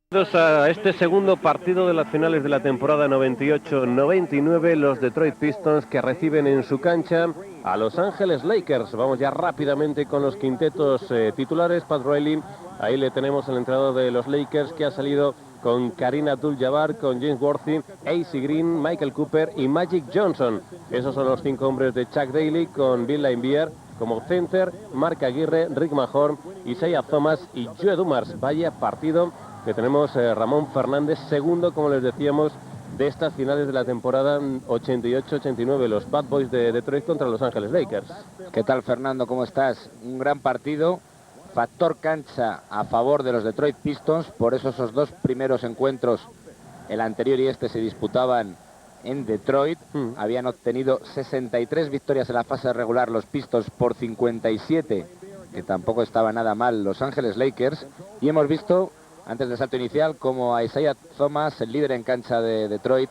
A este segundo partido de las finales de la temporada 98-99, los Detroit Pistons que reciben en su cancha a Los Ángeles Lakers. Vamos ya rápidamente con los quintetos titulares. Pat Riley, ahí le tenemos el entrenador de los Lakers, que ha salido con Kareem Abdul-Jabbar, con James Worthy, AC Green, Michael Cooper y Magic Johnson. Esos son los 5 hombres de Chuck Daly, con Bill Laimbeer como center, Mark Aguirre, Rick Mahorn, Isaiah Thomas y Joe Dumars. Vaya partido que tenemos Ramón Fernández, segundo, como les decíamos, de estas finales de la temporada 88-89, los Bad Boys de Detroit contra Los Ángeles Lakers. ¿Qué tal, Fernando? ¿Cómo estás? Un gran partido, factor cancha a favor de los Detroit Pistons, por eso esos dos primeros encuentros, el anterior y este, se disputaban en Detroit. Habían obtenido 63 victorias en la fase regular los Pistons por 57, que tampoco estaba nada mal Los Ángeles Lakers, y hemos visto antes del salto inicial como Isaiah Thomas, el líder en cancha de Detroit,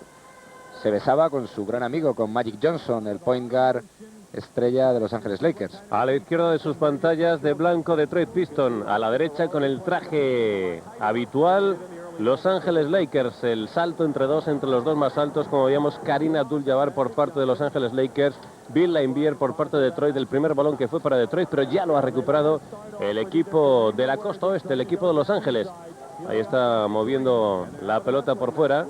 se besaba con su gran amigo, con Magic Johnson, el point guard estrella de Los Ángeles Lakers. A la izquierda de sus pantallas de blanco Detroit Piston, a la derecha con el traje habitual Los Ángeles Lakers. El salto entre los dos más altos, como veíamos, Kareem Abdul-Jabbar por parte de Los Ángeles Lakers, Bill Laimbeer por parte de Detroit. El primer balón que fue para Detroit, pero ya lo ha recuperado el equipo de la costa oeste, el equipo de Los Ángeles. Ahí está moviendo la pelota por fuera.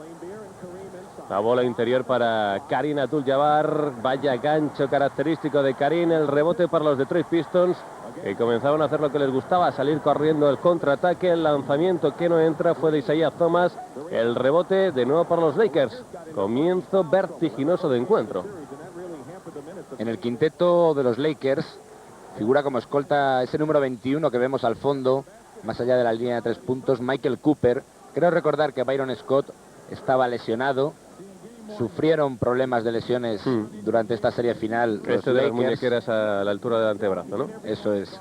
La bola interior para Kareem Abdul-Jabbar. Vaya gancho característico de Kareem. El rebote para los Detroit Pistons, que comenzaron a hacer lo que les gustaba, salir corriendo el contraataque. El lanzamiento que no entra fue de Isaiah Thomas. El rebote de nuevo para los Lakers. Comienzo vertiginoso de encuentro. En el quinteto de los Lakers figura como escolta ese número 21 que vemos al fondo, más allá de la línea de 3 puntos, Michael Cooper. Creo recordar que Byron Scott estaba lesionado. Sufrieron problemas de lesiones durante esta serie final. Este de las muñequeras a la altura del antebrazo, ¿no? Eso es.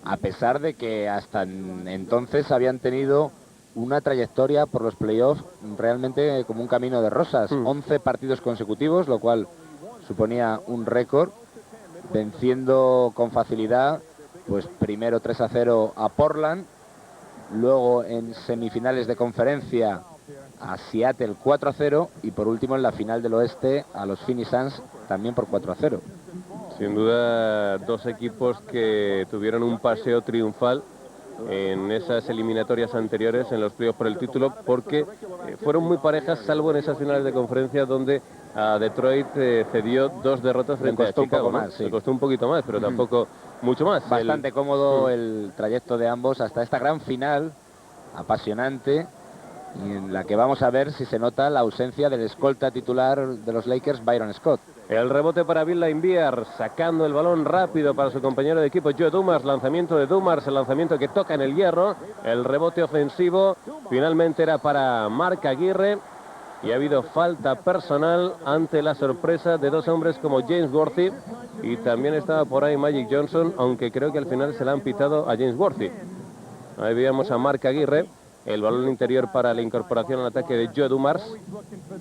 A pesar de que hasta entonces habían tenido una trayectoria por los playoffs realmente como un camino de rosas. 11 partidos consecutivos, lo cual suponía un récord, venciendo con facilidad, pues primero 3-0 a Portland, luego en semifinales de conferencia a Seattle 4-0 y por último en la final del oeste a los Phoenix Suns también por 4-0. Sin duda, dos equipos que tuvieron un paseo triunfal en esas eliminatorias anteriores, en los playoffs por el título, porque fueron muy parejas, salvo en esas finales de conferencia donde a Detroit cedió 2 derrotas frente a Chicago. Le costó un poquito más, pero tampoco mucho más. Bastante cómodo el trayecto de ambos hasta esta gran final apasionante, y en la que vamos a ver si se nota la ausencia del escolta titular de los Lakers, Byron Scott. El rebote para Bill Laimbeer, sacando el balón rápido para su compañero de equipo Joe Dumars. Lanzamiento de Dumars, el lanzamiento que toca en el hierro. El rebote ofensivo finalmente era para Mark Aguirre. Y ha habido falta personal ante la sorpresa de dos hombres como James Worthy. Y también estaba por ahí Magic Johnson, aunque creo que al final se la han pitado a James Worthy. Ahí veíamos a Mark Aguirre. El balón interior para la incorporación al ataque de Joe Dumars.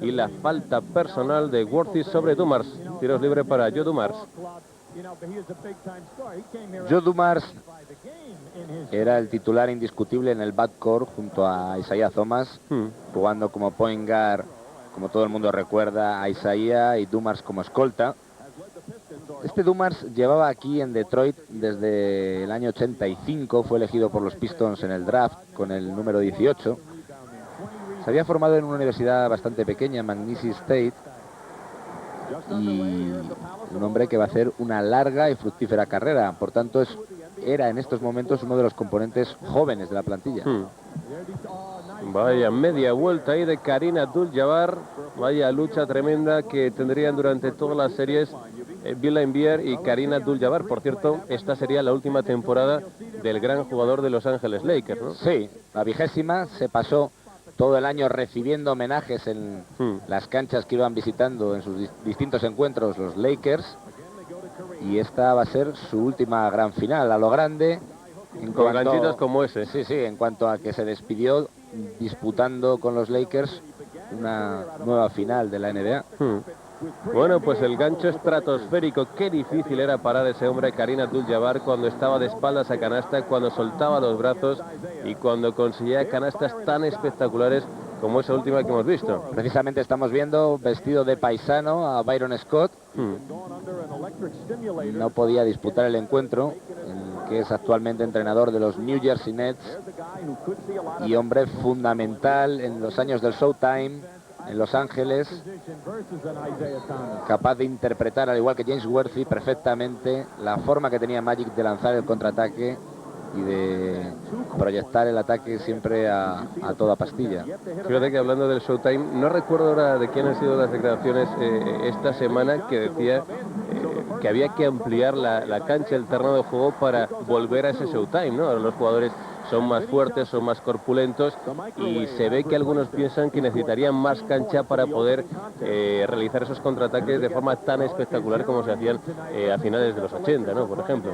Y la falta personal de Worthy sobre Dumars. Tiros libres para Joe Dumars. Joe Dumars era el titular indiscutible en el backcourt junto a Isaiah Thomas, jugando como point guard, como todo el mundo recuerda, a Isaiah y Dumars como escolta. Este Dumars llevaba aquí en Detroit desde el año 85, fue elegido por los Pistons en el draft con el número 18. Se había formado en una universidad bastante pequeña, McNeese State, y un hombre que va a hacer una larga y fructífera carrera. Por tanto, era en estos momentos uno de los componentes jóvenes de la plantilla. Vaya media vuelta ahí de Kareem Abdul-Jabbar. Vaya lucha tremenda que tendrían durante todas las series Bill Laimbeer y Kareem Abdul-Jabbar. Por cierto, esta sería la última temporada del gran jugador de Los Ángeles Lakers, ¿no? Sí, la 20ª. Se pasó todo el año recibiendo homenajes en las canchas que iban visitando en sus distintos encuentros los Lakers. Y esta va a ser su última gran final, a lo grande. Con ganchitos como ese. Sí, sí, en cuanto a que se despidió disputando con los Lakers una nueva final de la NBA. Bueno, pues el gancho estratosférico, qué difícil era parar ese hombre, Kareem Abdul-Jabbar, cuando estaba de espaldas a canasta, cuando soltaba los brazos y cuando conseguía canastas tan espectaculares como esa última que hemos visto. Precisamente estamos viendo vestido de paisano a Byron Scott. No podía disputar el encuentro, el que es actualmente entrenador de los New Jersey Nets y hombre fundamental en los años del Showtime en Los Ángeles, capaz de interpretar, al igual que James Worthy, perfectamente la forma que tenía Magic de lanzar el contraataque y de proyectar el ataque siempre a toda pastilla. Fíjate que hablando del Showtime, no recuerdo ahora de quién han sido las declaraciones esta semana, que decía que había que ampliar la cancha, el terreno de juego para volver a ese Showtime, ¿no? Ahora los jugadores son más fuertes, son más corpulentos y se ve que algunos piensan que necesitarían más cancha para poder realizar esos contraataques de forma tan espectacular como se hacían a finales de los 80, ¿no? Por ejemplo.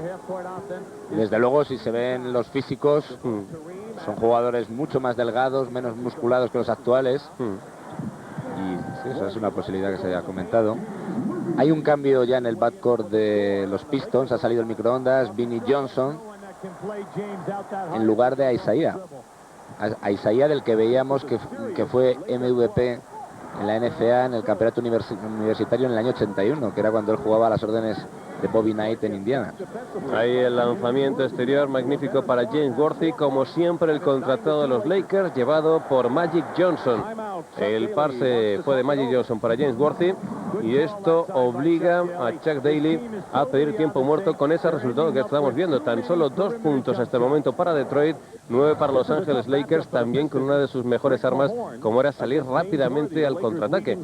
Desde luego, si se ven los físicos, son jugadores mucho más delgados, menos musculados que los actuales. Y sí, eso es una posibilidad que se ha comentado. Hay un cambio ya en el backcourt de los Pistons. Ha salido el microondas, Vinnie Johnson en lugar de Isaiah. Isaiah, del que veíamos que fue MVP en la NCAA en el campeonato universitario en el año 81, que era cuando él jugaba a las órdenes de Bobby Knight en Indiana. Ahí el lanzamiento exterior magnífico para James Worthy, como siempre el contratado de los Lakers, llevado por Magic Johnson. El pase fue de Magic Johnson para James Worthy y esto obliga a Chuck Daly a pedir tiempo muerto con ese resultado que estamos viendo. Tan solo 2 puntos hasta el momento para Detroit, 9 para Los Ángeles Lakers, también con una de sus mejores armas, como era salir rápidamente al contraataque.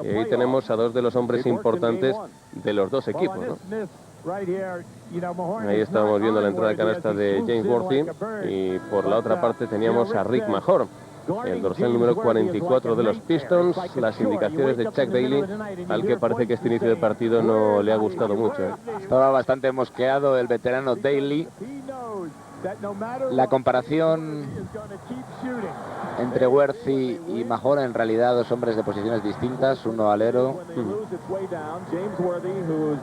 Y ahí tenemos a dos de los hombres importantes de los dos equipos, ¿no? Ahí estábamos viendo la entrada de canasta de James Worthy y por la otra parte teníamos a Rick Mahorn, el dorsal número 44 de los Pistons. Las indicaciones de Chuck Daly, al que parece que este inicio de partido no le ha gustado mucho. Estaba bastante mosqueado el veterano Daly. La comparación entre Worthy y Mahorn, en realidad dos hombres de posiciones distintas, uno alero,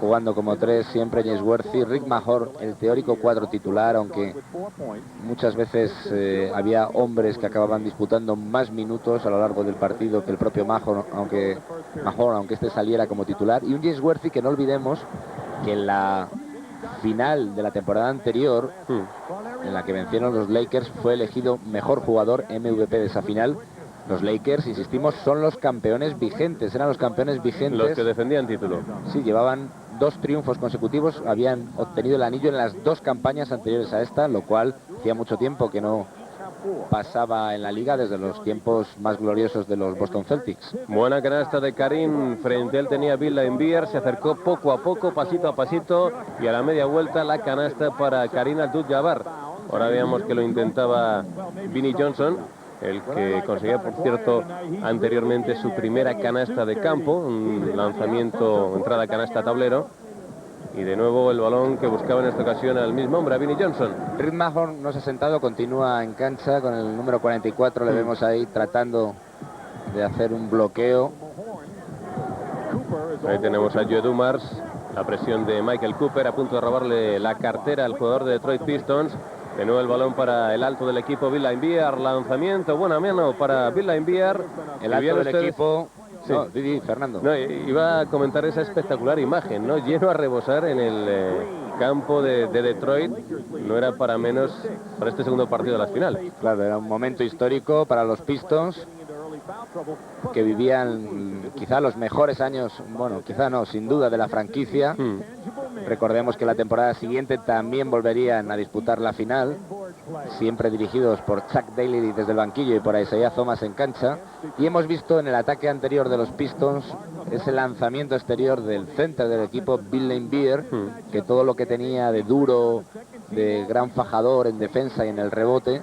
jugando como 3 siempre James Worthy. Rick Mahorn, el teórico 4 titular, aunque muchas veces había hombres que acababan disputando más minutos a lo largo del partido que el propio Mahorn, aunque este saliera como titular. Y un James Worthy que no olvidemos que en la final de la temporada anterior, en la que vencieron los Lakers, fue elegido mejor jugador MVP de esa final. Los Lakers, insistimos, son los campeones vigentes, eran los campeones vigentes. Los que defendían título. Sí, llevaban 2 triunfos consecutivos, habían obtenido el anillo en las 2 campañas anteriores a esta, lo cual hacía mucho tiempo que no pasaba en la liga, desde los tiempos más gloriosos de los Boston Celtics. Buena canasta de Kareem, frente a él tenía Bill Laimbeer, se acercó poco a poco, pasito a pasito, y a la media vuelta la canasta para Kareem Abdul-Jabbar. Ahora veamos que lo intentaba Vinnie Johnson, el que conseguía, por cierto, anteriormente su primera canasta de campo, un lanzamiento, entrada canasta tablero. Y de nuevo el balón que buscaba en esta ocasión al mismo hombre, a Vinnie Johnson. Rick Mahorn no se ha sentado, continúa en cancha con el número 44. Le vemos ahí tratando de hacer un bloqueo. Ahí tenemos a Joe Dumars, la presión de Michael Cooper a punto de robarle la cartera al jugador de Detroit Pistons. De nuevo el balón para el alto del equipo, Bill Laimbeer. Lanzamiento, buena mano para Bill Laimbeer. El alto del equipo... Sí. No, Didi, Fernando. No, iba a comentar esa espectacular imagen, ¿no? Lleno a rebosar en el campo de Detroit. No era para menos para este segundo partido de las finales. Claro, era un momento histórico para los Pistons, que vivían quizá los mejores años, bueno, quizá no, sin duda, de la franquicia. Recordemos que la temporada siguiente también volverían a disputar la final, siempre dirigidos por Chuck Daly desde el banquillo y por Isaiah Thomas en cancha. Y hemos visto en el ataque anterior de los Pistons ese lanzamiento exterior del center del equipo, Bill Laimbeer, que todo lo que tenía de duro, de gran fajador en defensa y en el rebote,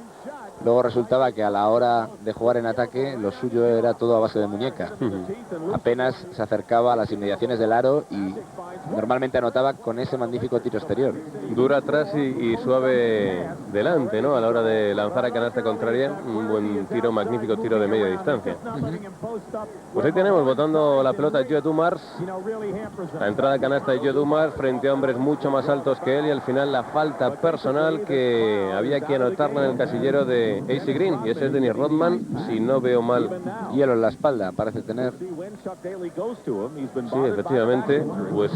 luego resultaba que a la hora de jugar en ataque lo suyo era todo a base de muñeca. Apenas se acercaba a las inmediaciones del aro y normalmente anotaba con ese magnífico tiro exterior. Dura atrás y suave delante, ¿no? A la hora de lanzar a canasta contraria, un buen tiro, magnífico tiro de media distancia. Pues ahí tenemos botando la pelota Joe Dumars. La entrada a canasta de Joe Dumars frente a hombres mucho más altos que él, y al final la falta personal que había que anotarla en el casillero de AC Green, y ese es Dennis Rodman, si no veo mal. Hielo en la espalda parece tener. Sí, efectivamente, pues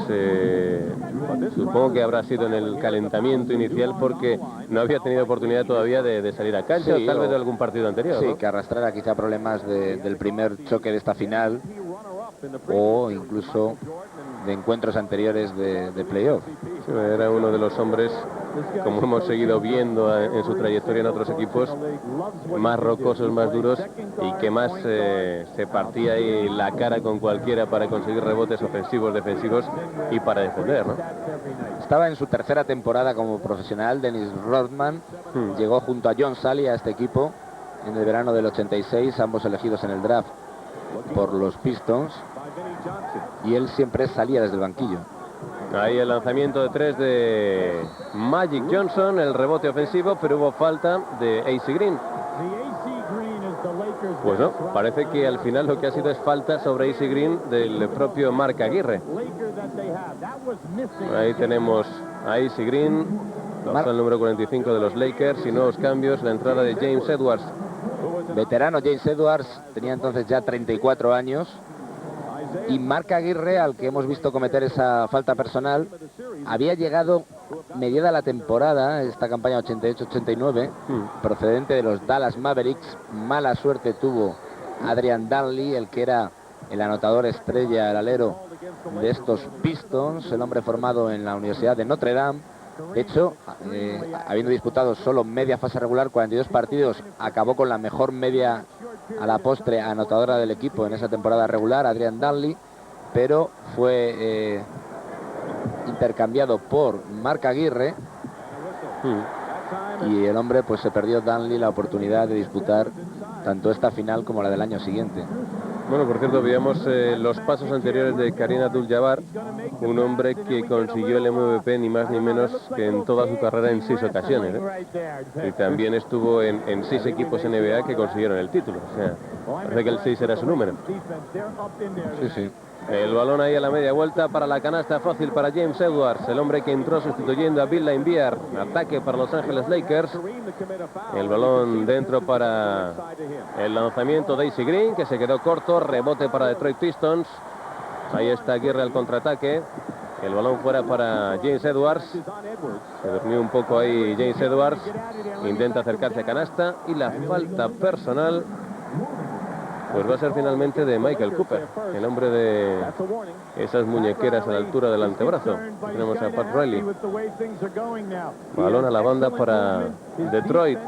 supongo que habrá sido en el calentamiento inicial, porque no había tenido oportunidad todavía de salir a cancha, Sí, tal vez de algún partido anterior. Sí, ¿no? que arrastrara quizá problemas del primer choque de esta final, o incluso de encuentros anteriores de playoff. Sí, era uno de los hombres, como hemos seguido viendo en su trayectoria en otros equipos, más rocosos, más duros, y que más se partía ahí la cara con cualquiera para conseguir rebotes ofensivos, defensivos y para defender, ¿no? Estaba en su tercera temporada como profesional. Dennis Rodman llegó junto a John Salley a este equipo en el verano del 86, ambos elegidos en el draft por los Pistons, y él siempre salía desde el banquillo. Ahí el lanzamiento de 3 de Magic Johnson, el rebote ofensivo, pero hubo falta de AC Green. Pues no, parece que al final lo que ha sido es falta sobre AC Green del propio Mark Aguirre. Ahí tenemos a AC Green, el número 45 de los Lakers, y nuevos cambios, la entrada de James Edwards. Veterano James Edwards, tenía entonces ya 34 años. Y Mark Aguirre, al que hemos visto cometer esa falta personal, había llegado mediada la temporada, esta campaña 88-89, procedente de los Dallas Mavericks. Mala suerte tuvo Adrian Danley, el que era el anotador estrella, el alero de estos Pistons, el hombre formado en la Universidad de Notre Dame. De hecho, habiendo disputado solo media fase regular, 42 partidos, acabó con la mejor media a la postre anotadora del equipo en esa temporada regular, Adrian Danley, pero fue intercambiado por Mark Aguirre, y el hombre pues se perdió, Danley, la oportunidad de disputar tanto esta final como la del año siguiente. Bueno, por cierto, veíamos los pasos anteriores de Kareem Abdul-Jabbar, un hombre que consiguió el MVP ni más ni menos que en toda su carrera en 6 ocasiones, ¿eh? Y también estuvo en 6 equipos NBA que consiguieron el título. O sea, parece que el 6 era su número. Sí, sí. El balón ahí a la media vuelta para la canasta fácil para James Edwards, el hombre que entró sustituyendo a Bill Laimbeer. Ataque para Los Ángeles Lakers. El balón dentro para el lanzamiento de AC Green, que se quedó corto. Rebote para Detroit Pistons. Ahí está Aguirre al contraataque. El balón fuera para James Edwards. Se durmió un poco ahí James Edwards. Intenta acercarse a canasta, y la falta personal pues va a ser finalmente de Michael Cooper, el hombre de esas muñequeras a la altura del antebrazo. Tenemos a Pat Riley. Balón a la banda para Detroit.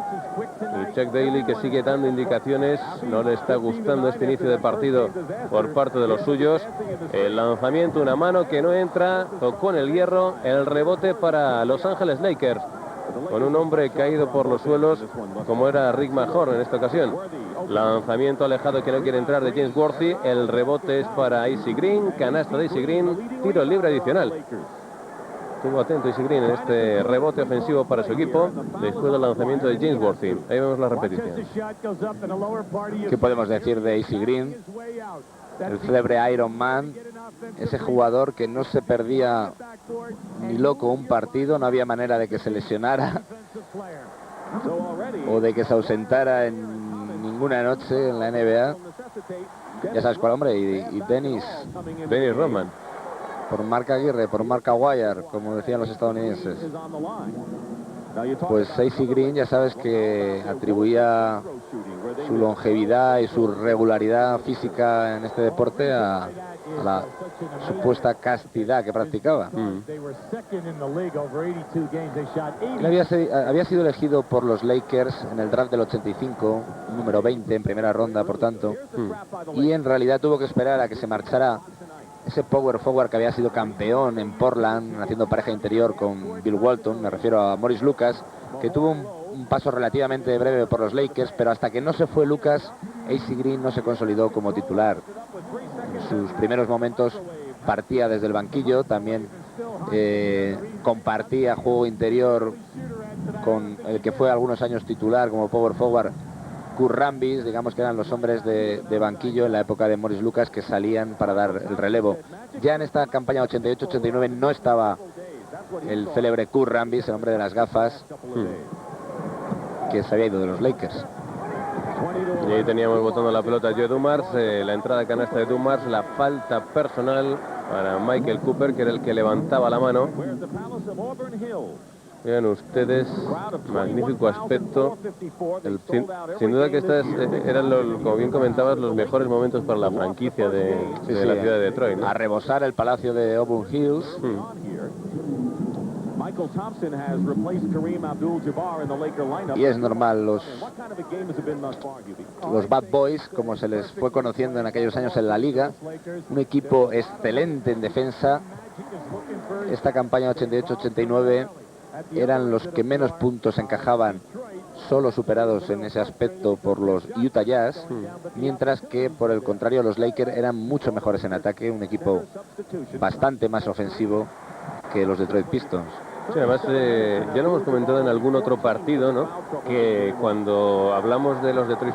Y Chuck Daly, que sigue dando indicaciones, no le está gustando este inicio de partido por parte de los suyos. El lanzamiento, una mano que no entra, tocó en el hierro. El rebote para Los Ángeles Lakers, con un hombre caído por los suelos como era Rick Mahorn en esta ocasión. Lanzamiento alejado que no quiere entrar de James Worthy. El rebote es para AC Green, canasta de AC Green, tiro libre adicional. Estuvo atento AC Green en este rebote ofensivo para su equipo después del lanzamiento de James Worthy. Ahí vemos la repetición. ¿Qué podemos decir de AC Green? El célebre Iron Man, ese jugador que no se perdía ni loco un partido, no había manera de que se lesionara o de que se ausentara en ninguna noche en la NBA. Ya sabes cuál, hombre, y Dennis Rodman. Por Mark Aguirre, por Mark Aguirre, como decían los estadounidenses. Pues AC Green, ya sabes que atribuía su longevidad y su regularidad física en este deporte a la supuesta castidad que practicaba. Él había sido elegido por los Lakers en el draft del 85, número 20 en primera ronda, por tanto, y en realidad tuvo que esperar a que se marchara ese power forward que había sido campeón en Portland, haciendo pareja interior con Bill Walton. Me refiero a Maurice Lucas, que tuvo un paso relativamente breve por los Lakers, pero hasta que no se fue Lucas, AC Green no se consolidó como titular. En sus primeros momentos partía desde el banquillo, también compartía juego interior con el que fue algunos años titular como power forward, Kurt Rambis, digamos que eran los hombres de banquillo en la época de Morris Lucas que salían para dar el relevo. Ya en esta campaña 88-89 no estaba el célebre Kurt Rambis, el hombre de las gafas, que se había ido de los Lakers. Y ahí teníamos botando la pelota Joe Dumars, la entrada a canasta de Dumars, la falta personal para Michael Cooper, que era el que levantaba la mano. Vean ustedes, magnífico aspecto. Sin duda que estas eran, como bien comentabas, los mejores momentos para la franquicia de la ciudad de Detroit, ¿no? A rebosar el palacio de Auburn Hills. Y es normal, los Bad Boys, como se les fue conociendo en aquellos años en la liga, un equipo excelente en defensa. Esta campaña 88-89 eran los que menos puntos encajaban, solo superados en ese aspecto por los Utah Jazz, mientras que por el contrario los Lakers eran mucho mejores en ataque, un equipo bastante más ofensivo que los Detroit Pistons. Sí, además ya lo hemos comentado en algún otro partido, ¿no? Que cuando hablamos de los Detroit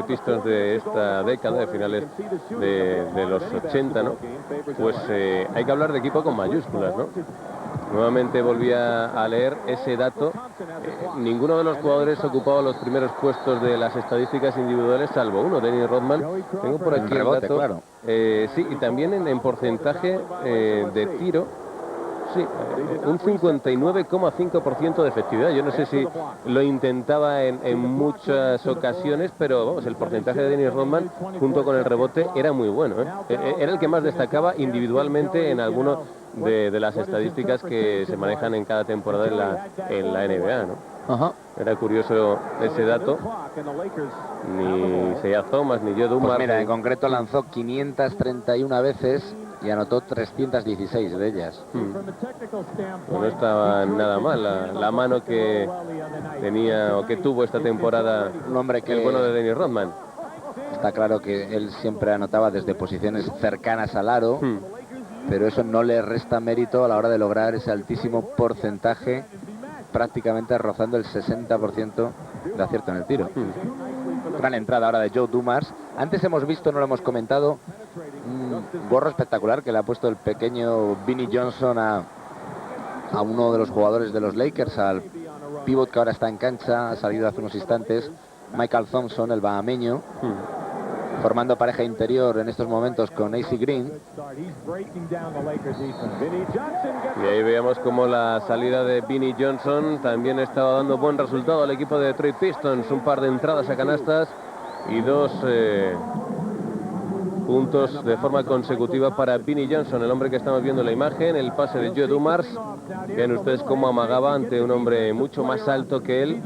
Pistons de esta década, de finales de los 80, ¿no? Pues hay que hablar de equipo con mayúsculas, ¿no? Nuevamente volvía a leer ese dato. Ninguno de los jugadores ocupaba los primeros puestos de las estadísticas individuales, salvo uno, Dennis Rodman. Tengo por aquí el dato. Claro. Sí, y también en porcentaje de tiro. Sí, un 59,5% de efectividad. Yo no sé si lo intentaba en muchas ocasiones, pero vamos, el porcentaje de Dennis Rodman junto con el rebote era muy bueno, ¿eh? Era el que más destacaba individualmente en alguno de las estadísticas que se manejan en cada temporada en la NBA, ¿no? Ajá. Era curioso ese dato. Ni Isaiah Thomas ni Joe Dumars. Pues mira, en concreto lanzó 531 veces y anotó 316 de ellas. Pues no estaba nada mal la mano que tenía o que tuvo esta temporada Un hombre que, el bueno de Dennis Rodman. está claro que él siempre anotaba desde posiciones cercanas al aro, pero eso no le resta mérito a la hora de lograr ese altísimo porcentaje, prácticamente rozando el 60% de acierto en el tiro. Gran entrada ahora de Joe Dumars. Antes hemos visto, no lo hemos comentado, un gorro espectacular que le ha puesto el pequeño Vinnie Johnson a uno de los jugadores de los Lakers, al pívot que ahora está en cancha, ha salido hace unos instantes, Michael Thompson, el bahameño, formando pareja interior en estos momentos con AC Green. Y ahí veíamos como la salida de Vinnie Johnson también estaba dando buen resultado al equipo de Detroit Pistons. Un par de entradas a canastas y dos puntos de forma consecutiva para Vinnie Johnson, el hombre que estamos viendo en la imagen. El pase de Joe Dumars. Ven ustedes cómo amagaba ante un hombre mucho más alto que él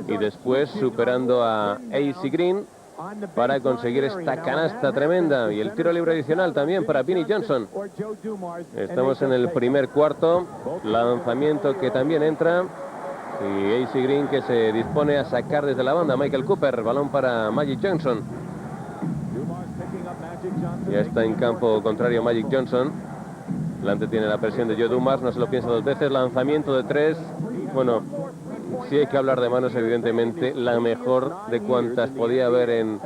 y después superando a AC Green para conseguir esta canasta tremenda. Y el tiro libre adicional también para Vinnie Johnson. Estamos en el primer cuarto. Lanzamiento que también entra. Y AC Green que se dispone a sacar desde la banda. Michael Cooper, balón para Magic Johnson. Ya está en campo contrario Magic Johnson. Delante tiene la presión de Joe Dumars, no se lo piensa dos veces. Lanzamiento de tres. Bueno, sí hay que hablar de manos, evidentemente. La mejor de cuantas podía haber en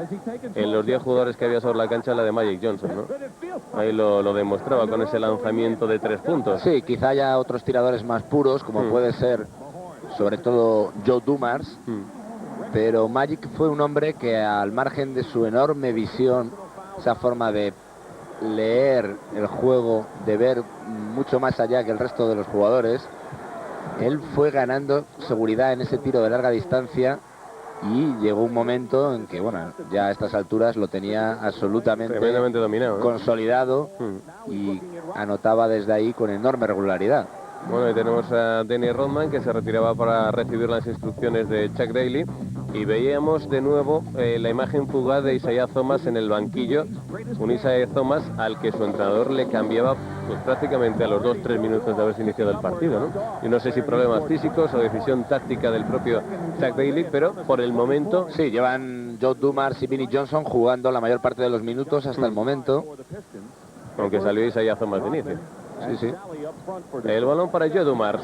los 10 jugadores que había sobre la cancha, la de Magic Johnson, ¿no? Ahí lo demostraba con ese lanzamiento de 3 puntos. Sí, quizá haya otros tiradores más puros, como puede ser sobre todo Joe Dumars, pero Magic fue un hombre que, al margen de su enorme visión, esa forma de leer el juego, de ver mucho más allá que el resto de los jugadores, él fue ganando seguridad en ese tiro de larga distancia y llegó un momento en que, bueno, ya a estas alturas lo tenía absolutamente dominado, ¿no? Consolidado y anotaba desde ahí con enorme regularidad. Bueno, ahí tenemos a Dennis Rodman, que se retiraba para recibir las instrucciones de Chuck Daly. y veíamos de nuevo la imagen fugaz de Isaiah Thomas en el banquillo, un Isaiah Thomas al que su entrenador le cambiaba pues prácticamente a los 2-3 minutos de haberse iniciado el partido, ¿no? Y no sé si problemas físicos o decisión táctica del propio Chuck Daly, pero por el momento... Sí, llevan Joe Dumars y Vinnie Johnson jugando la mayor parte de los minutos hasta el momento. Aunque salió Isaiah Thomas de inicio. Sí, sí. El balón para Joe Dumars.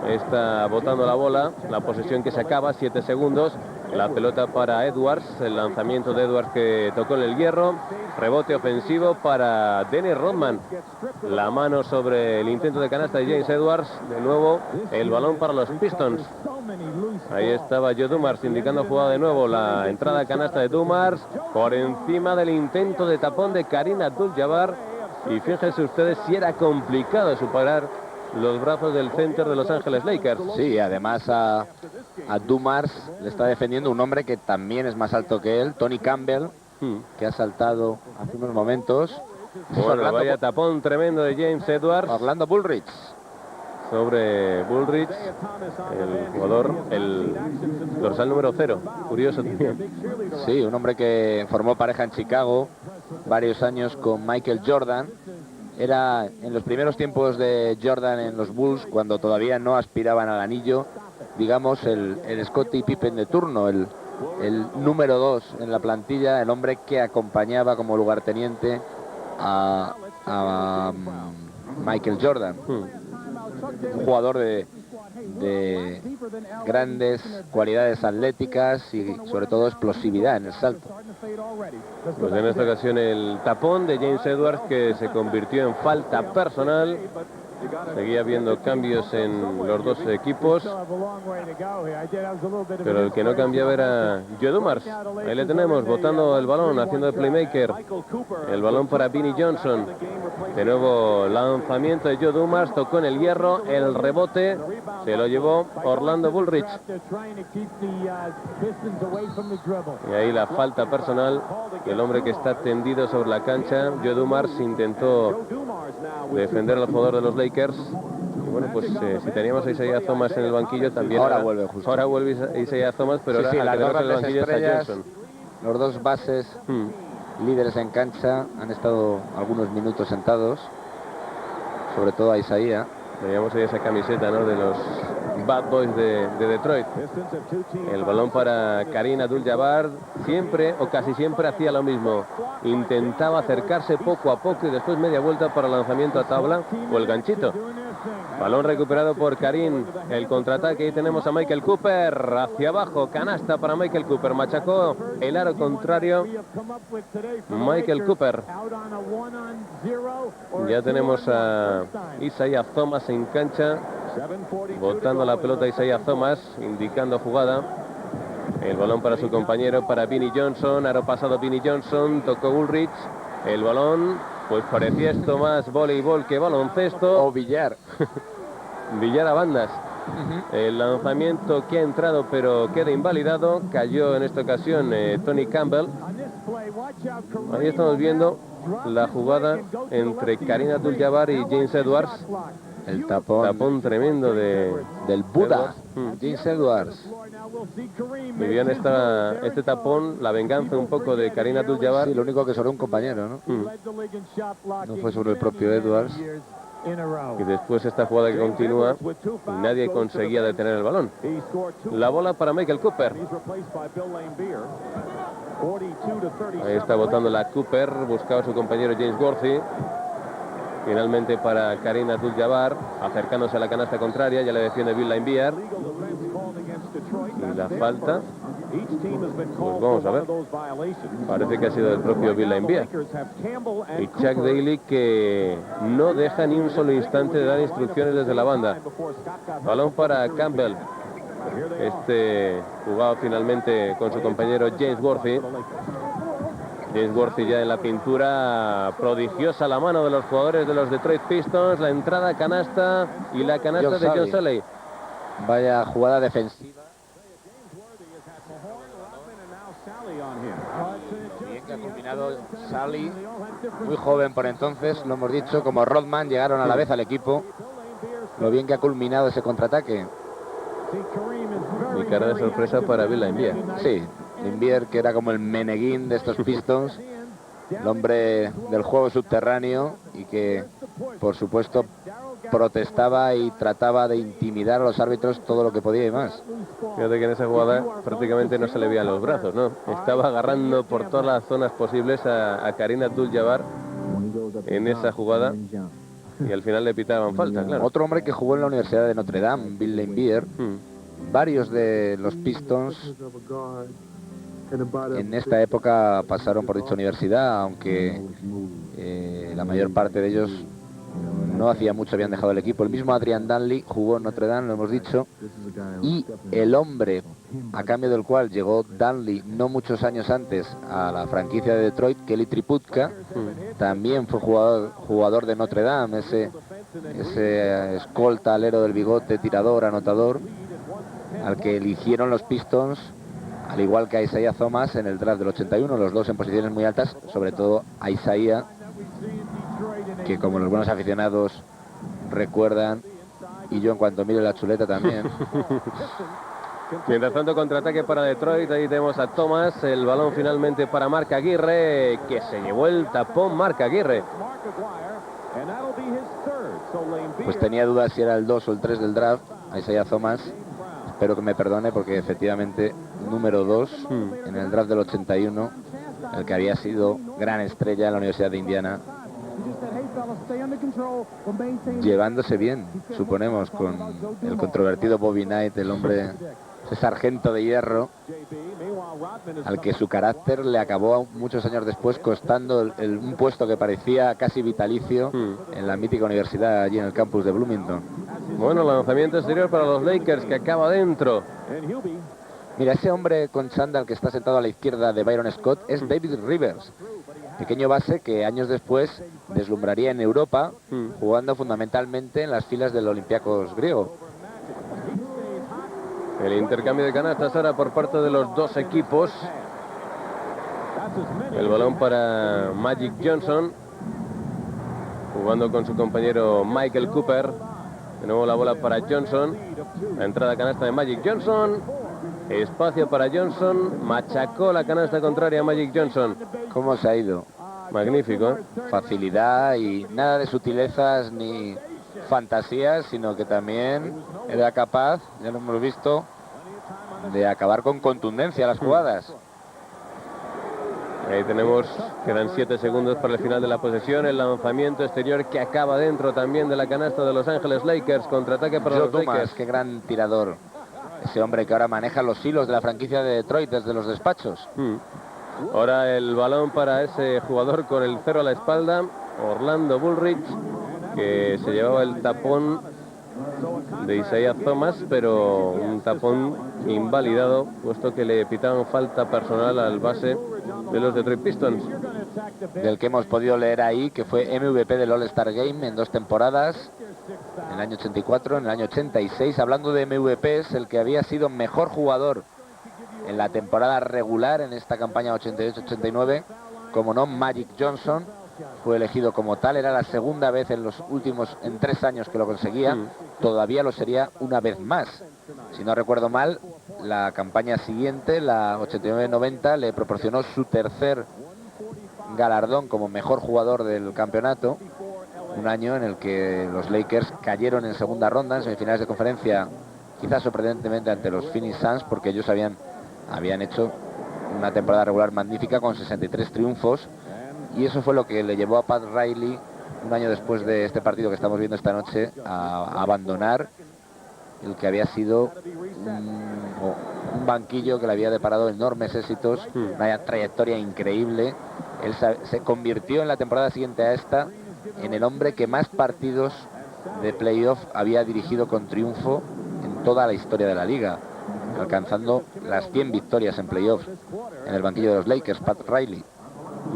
Está botando la bola, la posesión que se acaba, 7 segundos. La pelota para Edwards, el lanzamiento de Edwards que tocó en el hierro. Rebote ofensivo para Dennis Rodman. La mano sobre el intento de canasta de James Edwards. De nuevo, el balón para los Pistons. Ahí estaba Joe Dumars indicando jugada de nuevo. La entrada a canasta de Dumars por encima del intento de tapón de Kareem Abdul-Jabbar. Y fíjense ustedes si era complicado superar los brazos del center de Los Ángeles Lakers. Sí, además a Dumars le está defendiendo un hombre que también es más alto que él, Tony Campbell, que ha saltado hace unos momentos. Bueno, vaya tapón tremendo de James Edwards. Orlando Bullrich. Sobre Bullrich, el jugador, el dorsal número 0. Curioso también. Sí, un hombre que formó pareja en Chicago varios años con Michael Jordan. Era en los primeros tiempos de Jordan en los Bulls, cuando todavía no aspiraban al anillo, digamos el Scottie Pippen de turno, el número 2 en la plantilla, el hombre que acompañaba como lugarteniente a Michael Jordan. Un jugador de grandes cualidades atléticas y sobre todo explosividad en el salto. Pues en esta ocasión el tapón de James Edwards, que se convirtió en falta personal. Seguía habiendo cambios en los dos equipos, pero el que no cambiaba era Joe Dumars. Ahí le tenemos, botando el balón, haciendo de playmaker. El balón para Vinnie Johnson. De nuevo lanzamiento de Joe Dumars, tocó en el hierro, el rebote se lo llevó Orlando Bullrich. Y ahí la falta personal, el hombre que está tendido sobre la cancha. Joe Dumars intentó defender al jugador de los Lakers. Y bueno, pues si teníamos a Isaiah Thomas en el banquillo también. Ahora vuelve justo. Ahora vuelve Isaiah Thomas, pero sí, ahora las dos en el grandes banquillo estrellas, está Johnson. Los dos bases líderes en cancha han estado algunos minutos sentados, sobre todo a Isaiah. Veíamos ahí esa camiseta, ¿no?, de los Bad Boys de Detroit. El balón para Kareem Abdul-Jabbar. Siempre o casi siempre hacía lo mismo. Intentaba acercarse poco a poco y después media vuelta para lanzamiento a tabla o el ganchito. Balón recuperado por Kareem. El contraataque. Ahí tenemos a Michael Cooper. Hacia abajo. Canasta para Michael Cooper. Machacó el aro contrario. Michael Cooper. Ya tenemos a Isaiah Thomas en cancha. Botando la pelota Isaiah Thomas. Indicando jugada. El balón para su compañero, para Vinnie Johnson. Aro pasado Vinnie Johnson. Tocó Bullrich. El balón, pues parecía esto más voleibol que baloncesto. O billar. Billar a bandas. El lanzamiento que ha entrado pero queda invalidado. Cayó en esta ocasión Tony Campbell. Ahí estamos viendo la jugada entre Kareem Abdul-Jabbar y James Edwards. El tapón tremendo del Buda, James Edwards. Muy bien este tapón, la venganza un poco de Kareem Abdul-Jabbar. Sí, lo único que sobre un compañero, ¿no? No fue sobre el propio Edwards. Y después esta jugada que continúa, nadie conseguía detener el balón. La bola para Michael Cooper. Ahí está botando la Cooper, buscaba a su compañero James Worthy. Finalmente para Kareem Abdul-Jabbar, acercándose a la canasta contraria, ya le defiende Bill Laimbeer. Y la falta, pues vamos a ver, parece que ha sido del propio Bill Laimbeer. Y Chuck Daly, que no deja ni un solo instante de dar instrucciones desde la banda. Balón para Campbell. Jugado finalmente con su compañero James Worthy. James Worthy ya en la pintura, prodigiosa la mano de los jugadores de los Detroit Pistons, la entrada canasta y la canasta de John Salley. Vaya jugada defensiva. Bien que ha culminado Salley, muy joven por entonces, lo hemos dicho, como Rodman llegaron a la vez al equipo. Lo bien que ha culminado ese contraataque. Y cara de sorpresa para Bill Laimbeer. Sí, Laimbeer, que era como el Meneguín de estos Pistons, el hombre del juego subterráneo y que, por supuesto, protestaba y trataba de intimidar a los árbitros todo lo que podía y más. Fíjate que en esa jugada prácticamente no se le veían los brazos, ¿no? Estaba agarrando por todas las zonas posibles a Kareem Abdul-Jabbar en esa jugada y al final le pitaban falta, claro. Otro hombre que jugó en la Universidad de Notre Dame, Bill Laimbeer. Varios de los Pistons en esta época pasaron por dicha universidad, aunque la mayor parte de ellos no hacía mucho habían dejado el equipo. El mismo Adrian Danley jugó en Notre Dame, lo hemos dicho, y el hombre a cambio del cual llegó Danley no muchos años antes a la franquicia de Detroit, Kelly Triputka, también fue jugador de Notre Dame, ese escolta, alero del bigote, tirador, anotador, al que eligieron los Pistons, al igual que a Isaiah Thomas en el draft del 81, los dos en posiciones muy altas, sobre todo a Isaiah, que como los buenos aficionados recuerdan, y yo en cuanto mire la chuleta también. Mientras tanto, contraataque para Detroit. Ahí tenemos a Thomas, el balón finalmente para Mark Aguirre, que se llevó el tapón Mark Aguirre. Pues tenía dudas si era el 2 o el 3 del draft, Isaiah Thomas. Espero que me perdone porque efectivamente número 2 en el draft del 81, el que había sido gran estrella en la Universidad de Indiana, llevándose bien, suponemos, con el controvertido Bobby Knight, el hombre, ese sargento de hierro, al que su carácter le acabó muchos años después costando un puesto que parecía casi vitalicio en la mítica universidad allí en el campus de Bloomington. Bueno, lanzamiento exterior para los Lakers, que acaba dentro. Mira, ese hombre con chándal que está sentado a la izquierda de Byron Scott es David Rivers, pequeño base que años después deslumbraría en Europa, jugando fundamentalmente en las filas del Olympiacos griego. El intercambio de canastas ahora por parte de los dos equipos. El balón para Magic Johnson, jugando con su compañero Michael Cooper. De nuevo la bola para Johnson. La entrada canasta de Magic Johnson. Espacio para Johnson. Machacó la canasta contraria a Magic Johnson. ¿Cómo se ha ido? Magnífico, ¿eh? Facilidad y nada de sutilezas ni fantasías, sino que también era capaz, ya lo hemos visto, de acabar con contundencia las jugadas. Ahí tenemos, quedan 7 segundos para el final de la posesión. El lanzamiento exterior que acaba dentro también de la canasta de Los Ángeles Lakers. Contraataque para los Lakers. Qué gran tirador. Ese hombre que ahora maneja los hilos de la franquicia de Detroit desde los despachos. Ahora el balón para ese jugador con el 0 a la espalda, Orlando Bullrich, que se llevaba el tapón de Isaiah Thomas, pero un tapón invalidado, puesto que le pitaban falta personal al base de los Detroit Pistons. Del que hemos podido leer ahí que fue MVP del All-Star Game en 2 temporadas, en el año 84, en el año 86. Hablando de MVPs, el que había sido mejor jugador en la temporada regular en esta campaña 88-89, como no, Magic Johnson, fue elegido como tal. Era la segunda vez en 3 años que lo conseguía. Todavía lo sería una vez más. Si no recuerdo mal, la campaña siguiente, la 89-90, le proporcionó su tercer galardón como mejor jugador del campeonato. Un año en el que los Lakers cayeron en segunda ronda, en semifinales de conferencia, quizás sorprendentemente ante los Phoenix Suns, porque ellos habían hecho una temporada regular magnífica con 63 triunfos, y eso fue lo que le llevó a Pat Riley, un año después de este partido que estamos viendo esta noche, a abandonar el que había sido un banquillo que le había deparado enormes éxitos, una trayectoria increíble. Él se convirtió en la temporada siguiente a esta en el hombre que más partidos de playoff había dirigido con triunfo en toda la historia de la liga, alcanzando las 100 victorias en playoffs en el banquillo de los Lakers, Pat Riley.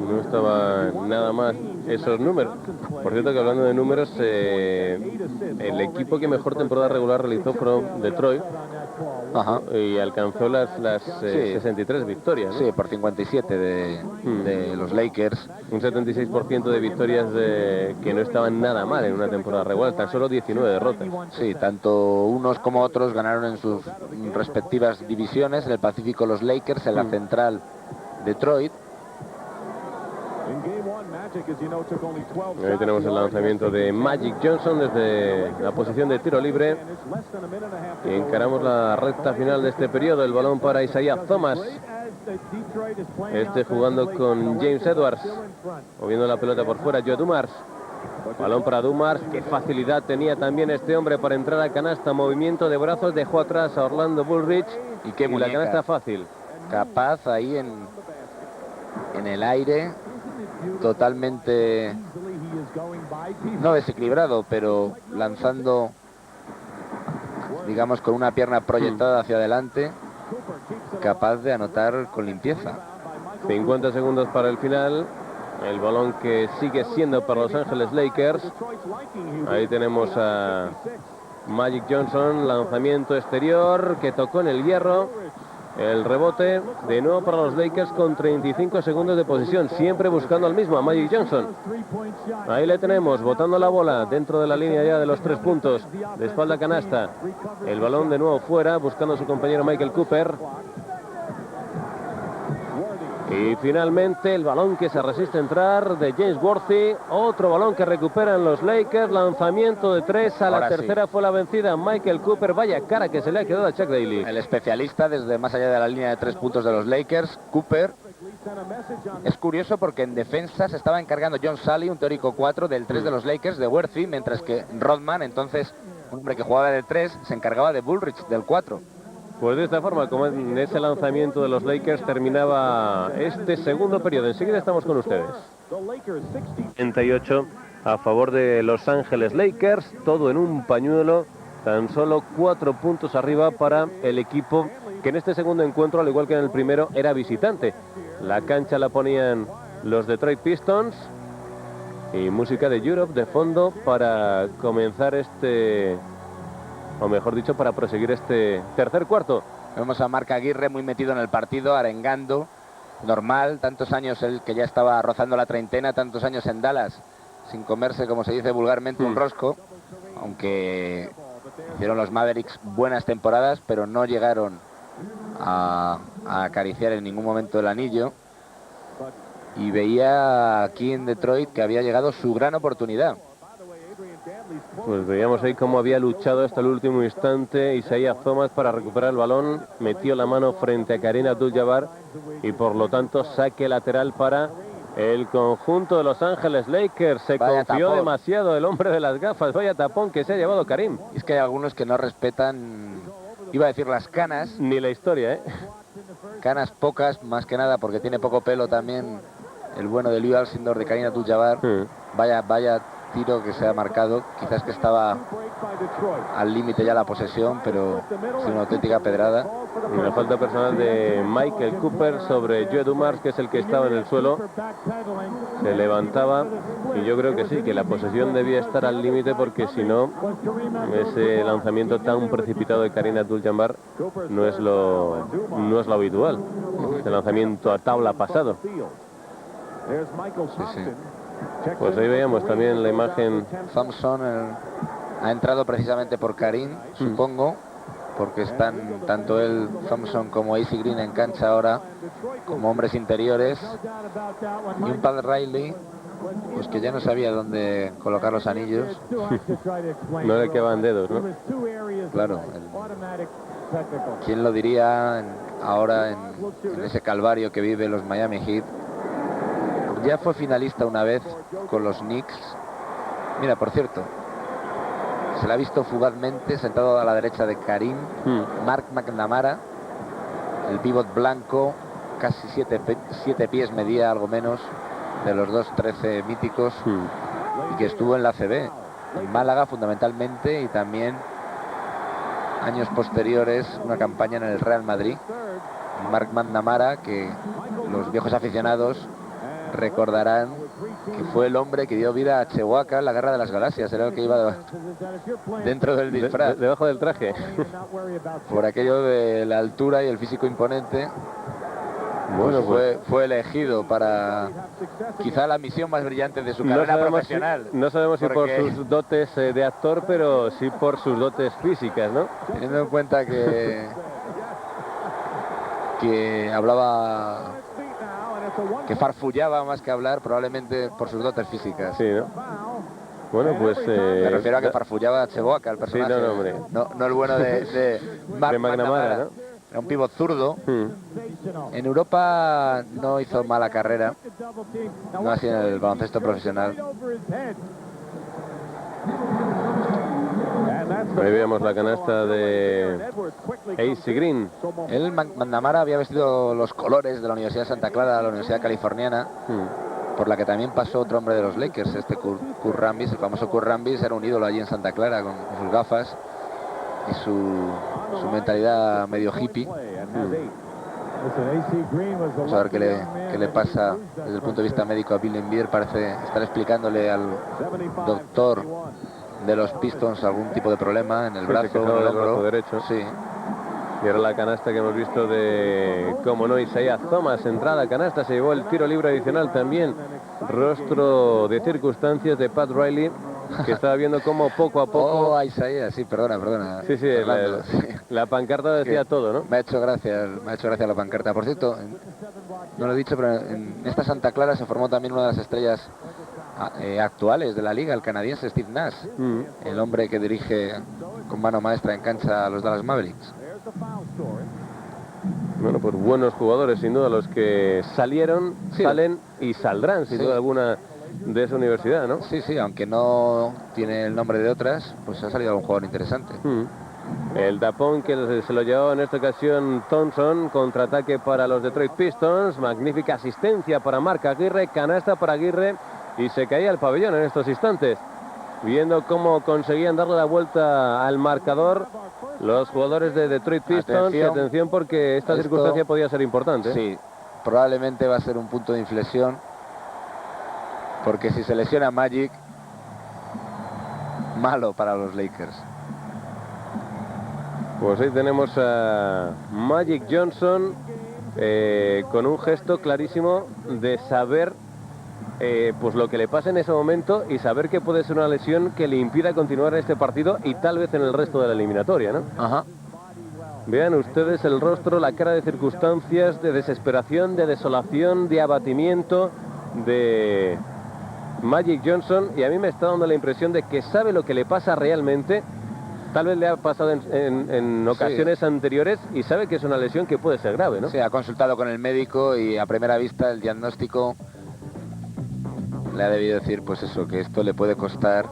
No estaba nada más esos números. Por cierto, que hablando de números, el equipo que mejor temporada regular realizó fue Detroit, Ajá. y alcanzó las Sí. 63 victorias, ¿no? Sí, por 57 de los Lakers. Un 76% de victorias que no estaban nada mal en una temporada regular, tan solo 19 derrotas. Sí, tanto unos como otros ganaron en sus respectivas divisiones. En el Pacífico los Lakers, en la Central Detroit. Ahí tenemos el lanzamiento de Magic Johnson desde la posición de tiro libre. Y encaramos la recta final de este periodo. El balón para Isaiah Thomas. Este jugando con James Edwards. Moviendo la pelota por fuera, Joe Dumars. Balón para Dumars. Qué facilidad tenía también este hombre para entrar a canasta. Movimiento de brazos. Dejó atrás a Orlando Bullrich. Y la canasta fácil. Capaz ahí en el aire. Totalmente no desequilibrado, pero lanzando, digamos, con una pierna proyectada hacia adelante, capaz de anotar con limpieza. 50 segundos para el final. El balón que sigue siendo para Los Ángeles Lakers. Ahí tenemos a Magic Johnson, lanzamiento exterior que tocó en el hierro. El rebote de nuevo para los Lakers con 35 segundos de posición, siempre buscando al mismo, a Magic Johnson. Ahí le tenemos, botando la bola dentro de la línea ya de los 3 puntos, de espalda canasta. El balón de nuevo fuera, buscando a su compañero Michael Cooper. Y finalmente el balón que se resiste a entrar de James Worthy. Otro balón que recuperan los Lakers. Lanzamiento de 3 a la tercera. Fue la vencida Michael Cooper. Vaya cara que se le ha quedado a Chuck Daly. El especialista desde más allá de la línea de 3 puntos de los Lakers, Cooper. Es curioso porque en defensa se estaba encargando John Salley, un teórico 4 del 3 de los Lakers, de Worthy, mientras que Rodman, entonces un hombre que jugaba de 3, se encargaba de Bullrich, del 4. Pues de esta forma, como en ese lanzamiento de los Lakers terminaba este segundo periodo. Enseguida estamos con ustedes. 38 a favor de Los Ángeles Lakers, todo en un pañuelo, tan solo 4 puntos arriba para el equipo que en este segundo encuentro, al igual que en el primero, era visitante. La cancha la ponían los Detroit Pistons y música de Europe de fondo para comenzar o mejor dicho, para proseguir este tercer cuarto. Vemos a Marc Aguirre muy metido en el partido, arengando, normal, tantos años él que ya estaba rozando la treintena, tantos años en Dallas, sin comerse, como se dice vulgarmente, un rosco, aunque hicieron los Mavericks buenas temporadas, pero no llegaron a acariciar en ningún momento el anillo. Y veía aquí en Detroit que había llegado su gran oportunidad. Pues veíamos ahí cómo había luchado hasta el último instante Isaiah Thomas para recuperar el balón, metió la mano frente a Kareem Abdul-Jabbar y por lo tanto saque lateral para el conjunto de Los Ángeles Lakers. Se confió demasiado el hombre de las gafas, vaya tapón que se ha llevado Kareem. Es que hay algunos que no respetan, iba a decir las canas. Ni la historia, ¿eh? Canas pocas, más que nada porque tiene poco pelo también el bueno de Lew Alcindor de Kareem Abdul-Jabbar. Vaya tiro que se ha marcado, quizás que estaba al límite ya la posesión, pero es una auténtica pedrada. La falta personal de Michael Cooper sobre Joe Dumars, que es el que estaba en el suelo. Se levantaba y yo creo que sí, que la posesión debía estar al límite, porque si no, ese lanzamiento tan precipitado de Kareem Abdul-Jabbar no es lo habitual. El lanzamiento a tabla pasado. Sí. Pues ahí veíamos también la imagen. Thompson ha entrado precisamente por Kareem, supongo, porque están tanto él, Thompson, como AC Green en cancha ahora como hombres interiores, y un Pat Riley pues que ya no sabía dónde colocar los anillos. No le quedaban dedos, ¿no? Claro. ¿Quién lo diría ahora en ese calvario que vive los Miami Heat? Ya fue finalista una vez con los Knicks. Mira, por cierto, se la ha visto fugazmente sentado a la derecha de Kareem, Mark McNamara, el pívot blanco, casi 7 pies medía, algo menos, de los 2'13 míticos, y que estuvo en la ACB, en Málaga fundamentalmente, y también años posteriores una campaña en el Real Madrid. Mark McNamara, que los viejos aficionados recordarán que fue el hombre que dio vida a Chewbacca en la Guerra de las Galaxias. Era el que iba dentro del disfraz. Debajo del traje. Por aquello de la altura y el físico imponente. Bueno, fue elegido para quizá la misión más brillante de su carrera profesional. No sabemos si por sus dotes de actor, pero sí por sus dotes físicas, ¿no? Teniendo en cuenta que hablaba, que farfullaba más que hablar, probablemente por sus dotes físicas. Sí, ¿no? Bueno, pues... me refiero a que farfullaba a Chewbacca, el personaje. Sí, no, hombre. No el bueno de McNamara, ¿no? Era un pívot zurdo. En Europa no hizo mala carrera, no así en el baloncesto profesional. Ahí vemos la canasta de AC Green. McNamara había vestido los colores de la Universidad de Santa Clara, la Universidad Californiana, por la que también pasó otro hombre de los Lakers, Kurt Rambis, el famoso Kurt Rambis. Era un ídolo allí en Santa Clara con sus gafas y su mentalidad medio hippie. Vamos a ver qué le pasa desde el punto de vista médico a Bill Laimbeer. Parece estar explicándole al doctor de los Pistons algún tipo de problema en el brazo, en el brazo derecho. Sí. Y ahora la canasta que hemos visto de, como no, Isaiah Thomas, entrada canasta, se llevó el tiro libre adicional también. Rostro de circunstancias de Pat Riley, que estaba viendo cómo poco a poco... Oh, Isaiah, sí, perdona. Sí, la pancarta decía todo, ¿no? Me ha hecho gracia la pancarta. Por cierto, no lo he dicho, pero en esta Santa Clara se formó también una de las estrellas actuales de la liga, el canadiense Steve Nash, el hombre que dirige con mano maestra en cancha a los Dallas Mavericks. Bueno, pues buenos jugadores, sin duda, los que salieron, salen y saldrán, sin duda alguna, de esa universidad, ¿no? Sí, aunque no tiene el nombre de otras, pues ha salido un jugador interesante. El tapón que se lo llevó en esta ocasión Thompson, contraataque para los Detroit Pistons, magnífica asistencia para Marc Aguirre, canasta para Aguirre, y se caía el pabellón en estos instantes. Viendo cómo conseguían darle la vuelta al marcador los jugadores de Detroit Pistons. Atención porque esta circunstancia podía ser importante. Sí, probablemente va a ser un punto de inflexión, porque si se lesiona Magic, malo para los Lakers. Pues ahí tenemos a Magic Johnson con un gesto clarísimo de saber pues lo que le pasa en ese momento y saber que puede ser una lesión que le impida continuar en este partido y tal vez en el resto de la eliminatoria, ¿no? Ajá. Vean ustedes el rostro, la cara de circunstancias, de desesperación, de desolación, de abatimiento de Magic Johnson, y a mí me está dando la impresión de que sabe lo que le pasa realmente. Tal vez le ha pasado en ocasiones anteriores y sabe que es una lesión que puede ser grave, ¿no? Sí, ha consultado con el médico y a primera vista el diagnóstico le ha debido decir, pues eso, que esto le puede costar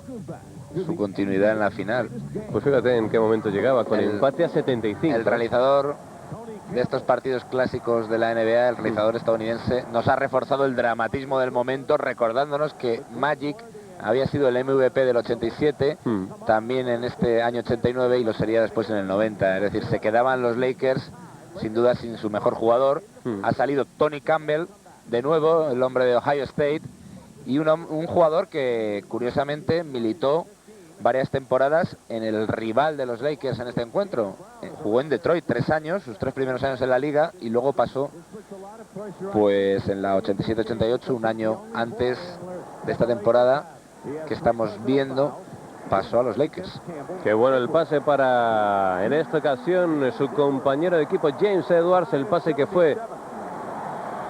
su continuidad en la final. Pues fíjate en qué momento llegaba, con el empate a 75. El realizador de estos partidos clásicos de la NBA, el realizador estadounidense, nos ha reforzado el dramatismo del momento, recordándonos que Magic había sido el MVP del 87, también en este año 89, y lo sería después en el 90. Es decir, se quedaban los Lakers, sin duda, sin su mejor jugador. Ha salido Tony Campbell, de nuevo, el hombre de Ohio State, y un jugador que, curiosamente, militó varias temporadas en el rival de los Lakers en este encuentro. Jugó en Detroit 3 años, sus 3 primeros años en la liga, y luego pasó, pues en la 87-88, un año antes de esta temporada que estamos viendo, pasó a los Lakers. Qué bueno el pase para, en esta ocasión, su compañero de equipo James Edwards, el pase que fue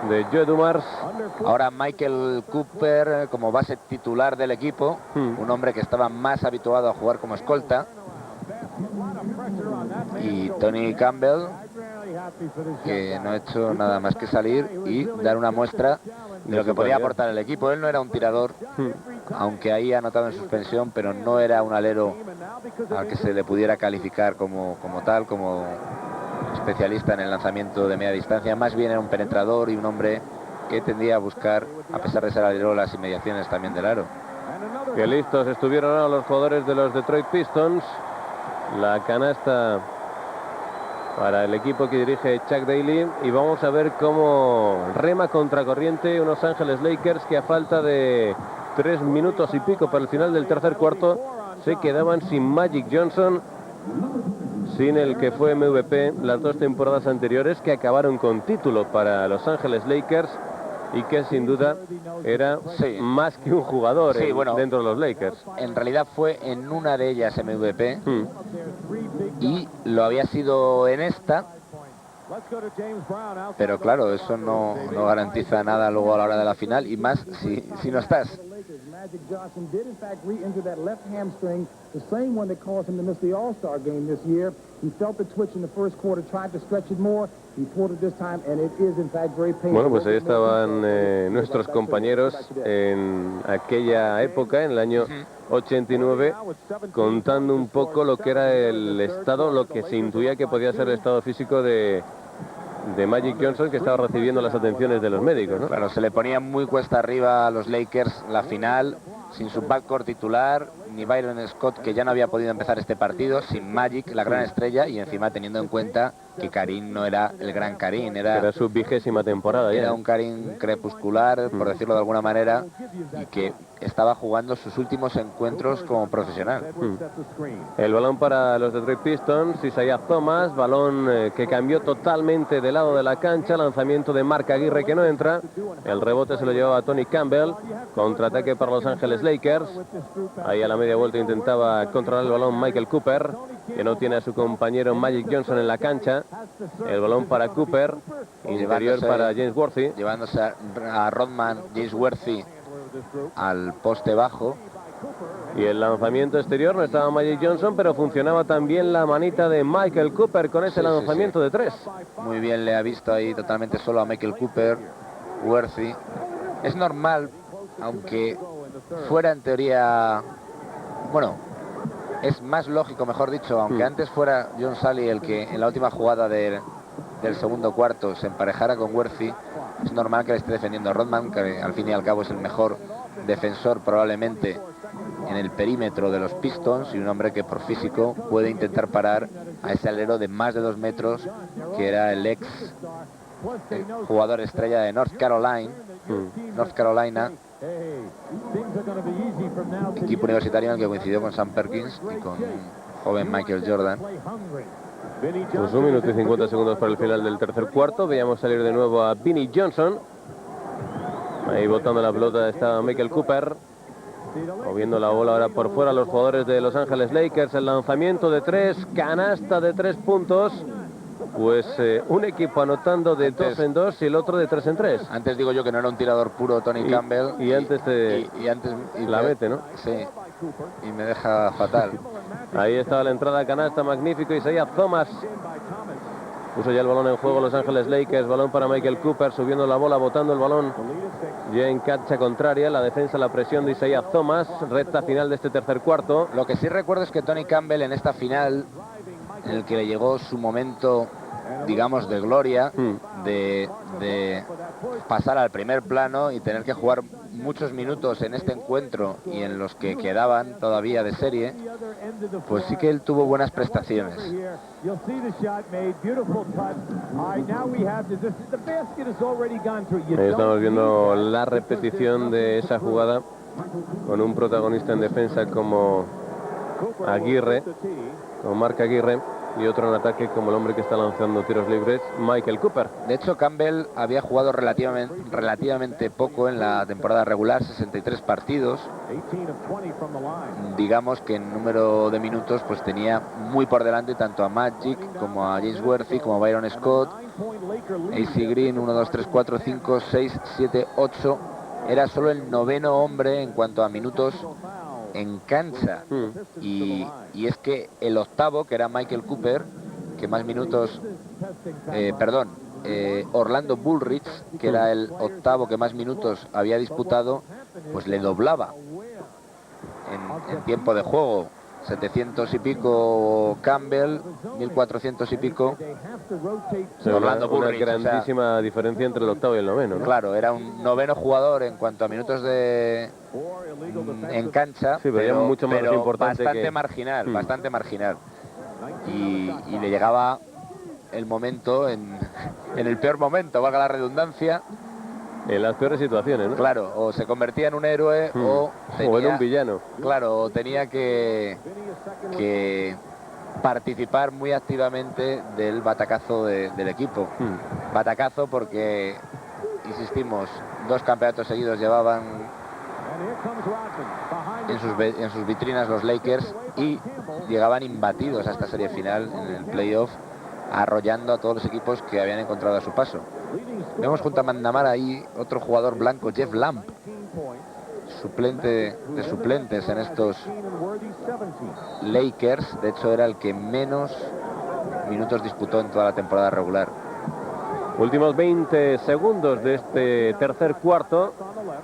de Joe Dumars. Ahora Michael Cooper como base titular del equipo, un hombre que estaba más habituado a jugar como escolta, y Tony Campbell, que no ha hecho nada más que salir y dar una muestra de lo que podía aportar el equipo. Él no era un tirador, aunque ahí ha anotado en suspensión, pero no era un alero al que se le pudiera calificar como tal, como especialista en el lanzamiento de media distancia. Más bien era un penetrador y un hombre que tendía a buscar, a pesar de ser alero, las inmediaciones también del aro. Que listos estuvieron ahora los jugadores de los Detroit Pistons. La canasta para el equipo que dirige Chuck Daly, y vamos a ver cómo rema contracorriente unos Ángeles Lakers que a falta de 3 minutos y pico para el final del tercer cuarto se quedaban sin Magic Johnson, sin el que fue MVP las 2 temporadas anteriores, que acabaron con título para Los Ángeles Lakers y que sin duda era más que un jugador dentro de los Lakers. En realidad fue en una de ellas MVP y lo había sido en esta, pero claro, eso no garantiza nada luego a la hora de la final, y más si no estás. Magic Johnson did in fact re-injure that left hamstring, the same one that caused him to miss the All-Star game this year. He felt the twitch in the first quarter, tried to stretch it more. He pulled it this time, and it is in fact very painful. Bueno, pues ahí estaban nuestros compañeros en aquella época, en el año 89, contando un poco lo que era el estado, lo que se intuía que podía ser el estado físico de Magic Johnson, que estaba recibiendo las atenciones de los médicos, ¿no? Claro, se le ponía muy cuesta arriba a los Lakers la final, sin su backcourt titular, ni Byron Scott, que ya no había podido empezar este partido, sin Magic, la gran estrella, y encima teniendo en cuenta que Karim no era el gran Karim, era su 20ª temporada ya. Era un Karim crepuscular, por decirlo de alguna manera, y que estaba jugando sus últimos encuentros como profesional. El balón para los Detroit Pistons, Isaiah Thomas, balón que cambió totalmente de lado de la cancha, lanzamiento de Mark Aguirre que no entra, el rebote se lo llevaba Tony Campbell, contraataque para Los Ángeles Lakers, ahí a la media vuelta intentaba controlar el balón Michael Cooper, que no tiene a su compañero Magic Johnson en la cancha, el balón para Cooper, interior para James Worthy. Llevándose a Rodman, James Worthy al poste bajo. Y el lanzamiento exterior no estaba Magic Johnson, pero funcionaba también la manita de Michael Cooper con ese lanzamiento de 3. Muy bien, le ha visto ahí totalmente solo a Michael Cooper, Worthy. Es normal, aunque fuera en teoría... Bueno, es más lógico, mejor dicho, aunque antes fuera John Salley el que en la última jugada del segundo cuarto se emparejara con Worthy, es normal que le esté defendiendo a Rodman, que al fin y al cabo es el mejor defensor probablemente en el perímetro de los Pistons, y un hombre que por físico puede intentar parar a ese alero de más de 2 metros, que era el ex jugador estrella de North Carolina, equipo universitario en el que coincidió con Sam Perkins y con un joven Michael Jordan. Pues 1 minuto y 50 segundos para el final del tercer cuarto. Veíamos salir de nuevo a Vinnie Johnson. Ahí botando la pelota está Michael Cooper, moviendo la bola ahora por fuera los jugadores de Los Ángeles Lakers. El lanzamiento de 3, canasta de 3 puntos. Pues un equipo anotando de 2 en 2 y el otro de 3 en 3. Antes digo yo que no era un tirador puro Tony Campbell. Y antes la mete, ¿no? Sí, y me deja fatal. Ahí estaba la entrada, canasta, magnífico. Isaiah Thomas puso ya el balón en juego Los Ángeles Lakers. Balón para Michael Cooper, subiendo la bola, botando el balón ya en cancha contraria. La defensa, la presión de Isaiah Thomas. Recta final de este tercer cuarto. Lo que sí recuerdo es que Tony Campbell en esta final, en el que le llegó su momento, digamos, de gloria, de pasar al primer plano y tener que jugar muchos minutos en este encuentro y en los que quedaban todavía de serie, pues sí que él tuvo buenas prestaciones. Ahí estamos viendo la repetición de esa jugada con un protagonista en defensa como Aguirre, con Mark Aguirre, y otro en ataque como el hombre que está lanzando tiros libres, Michael Cooper. De hecho, Campbell había jugado relativamente poco en la temporada regular, 63 partidos. Digamos que en número de minutos pues tenía muy por delante tanto a Magic como a James Worthy, como a Byron Scott, AC Green, 1, 2, 3, 4, 5, 6, 7, 8. Era solo el 9º hombre en cuanto a minutos en cancha, y es que el 8º, que era Michael Cooper, que más minutos, Orlando Bullrich, que era el 8º que más minutos había disputado, pues le doblaba en tiempo de juego. 700 y pico Campbell, 1400 y pico Orlando Bullrich. Una grandísima diferencia entre el 8º y el 9º, ¿no? Claro, era un 9º jugador en cuanto a minutos en cancha, sí, pero mucho más importante, bastante marginal, bastante marginal. Y le llegaba el momento en el peor momento, valga la redundancia. En las peores situaciones, ¿no? Claro, o se convertía en un héroe o en un villano. Claro, o tenía que participar muy activamente del batacazo del equipo. Batacazo porque, insistimos, 2 campeonatos seguidos llevaban en sus vitrinas los Lakers y llegaban imbatidos a esta serie final en el playoff, arrollando a todos los equipos que habían encontrado a su paso. Vemos junto a Mandamar ahí otro jugador blanco, Jeff Lamb, suplente de suplentes en estos Lakers. De hecho, era el que menos minutos disputó en toda la temporada regular. Últimos 20 segundos de este tercer cuarto.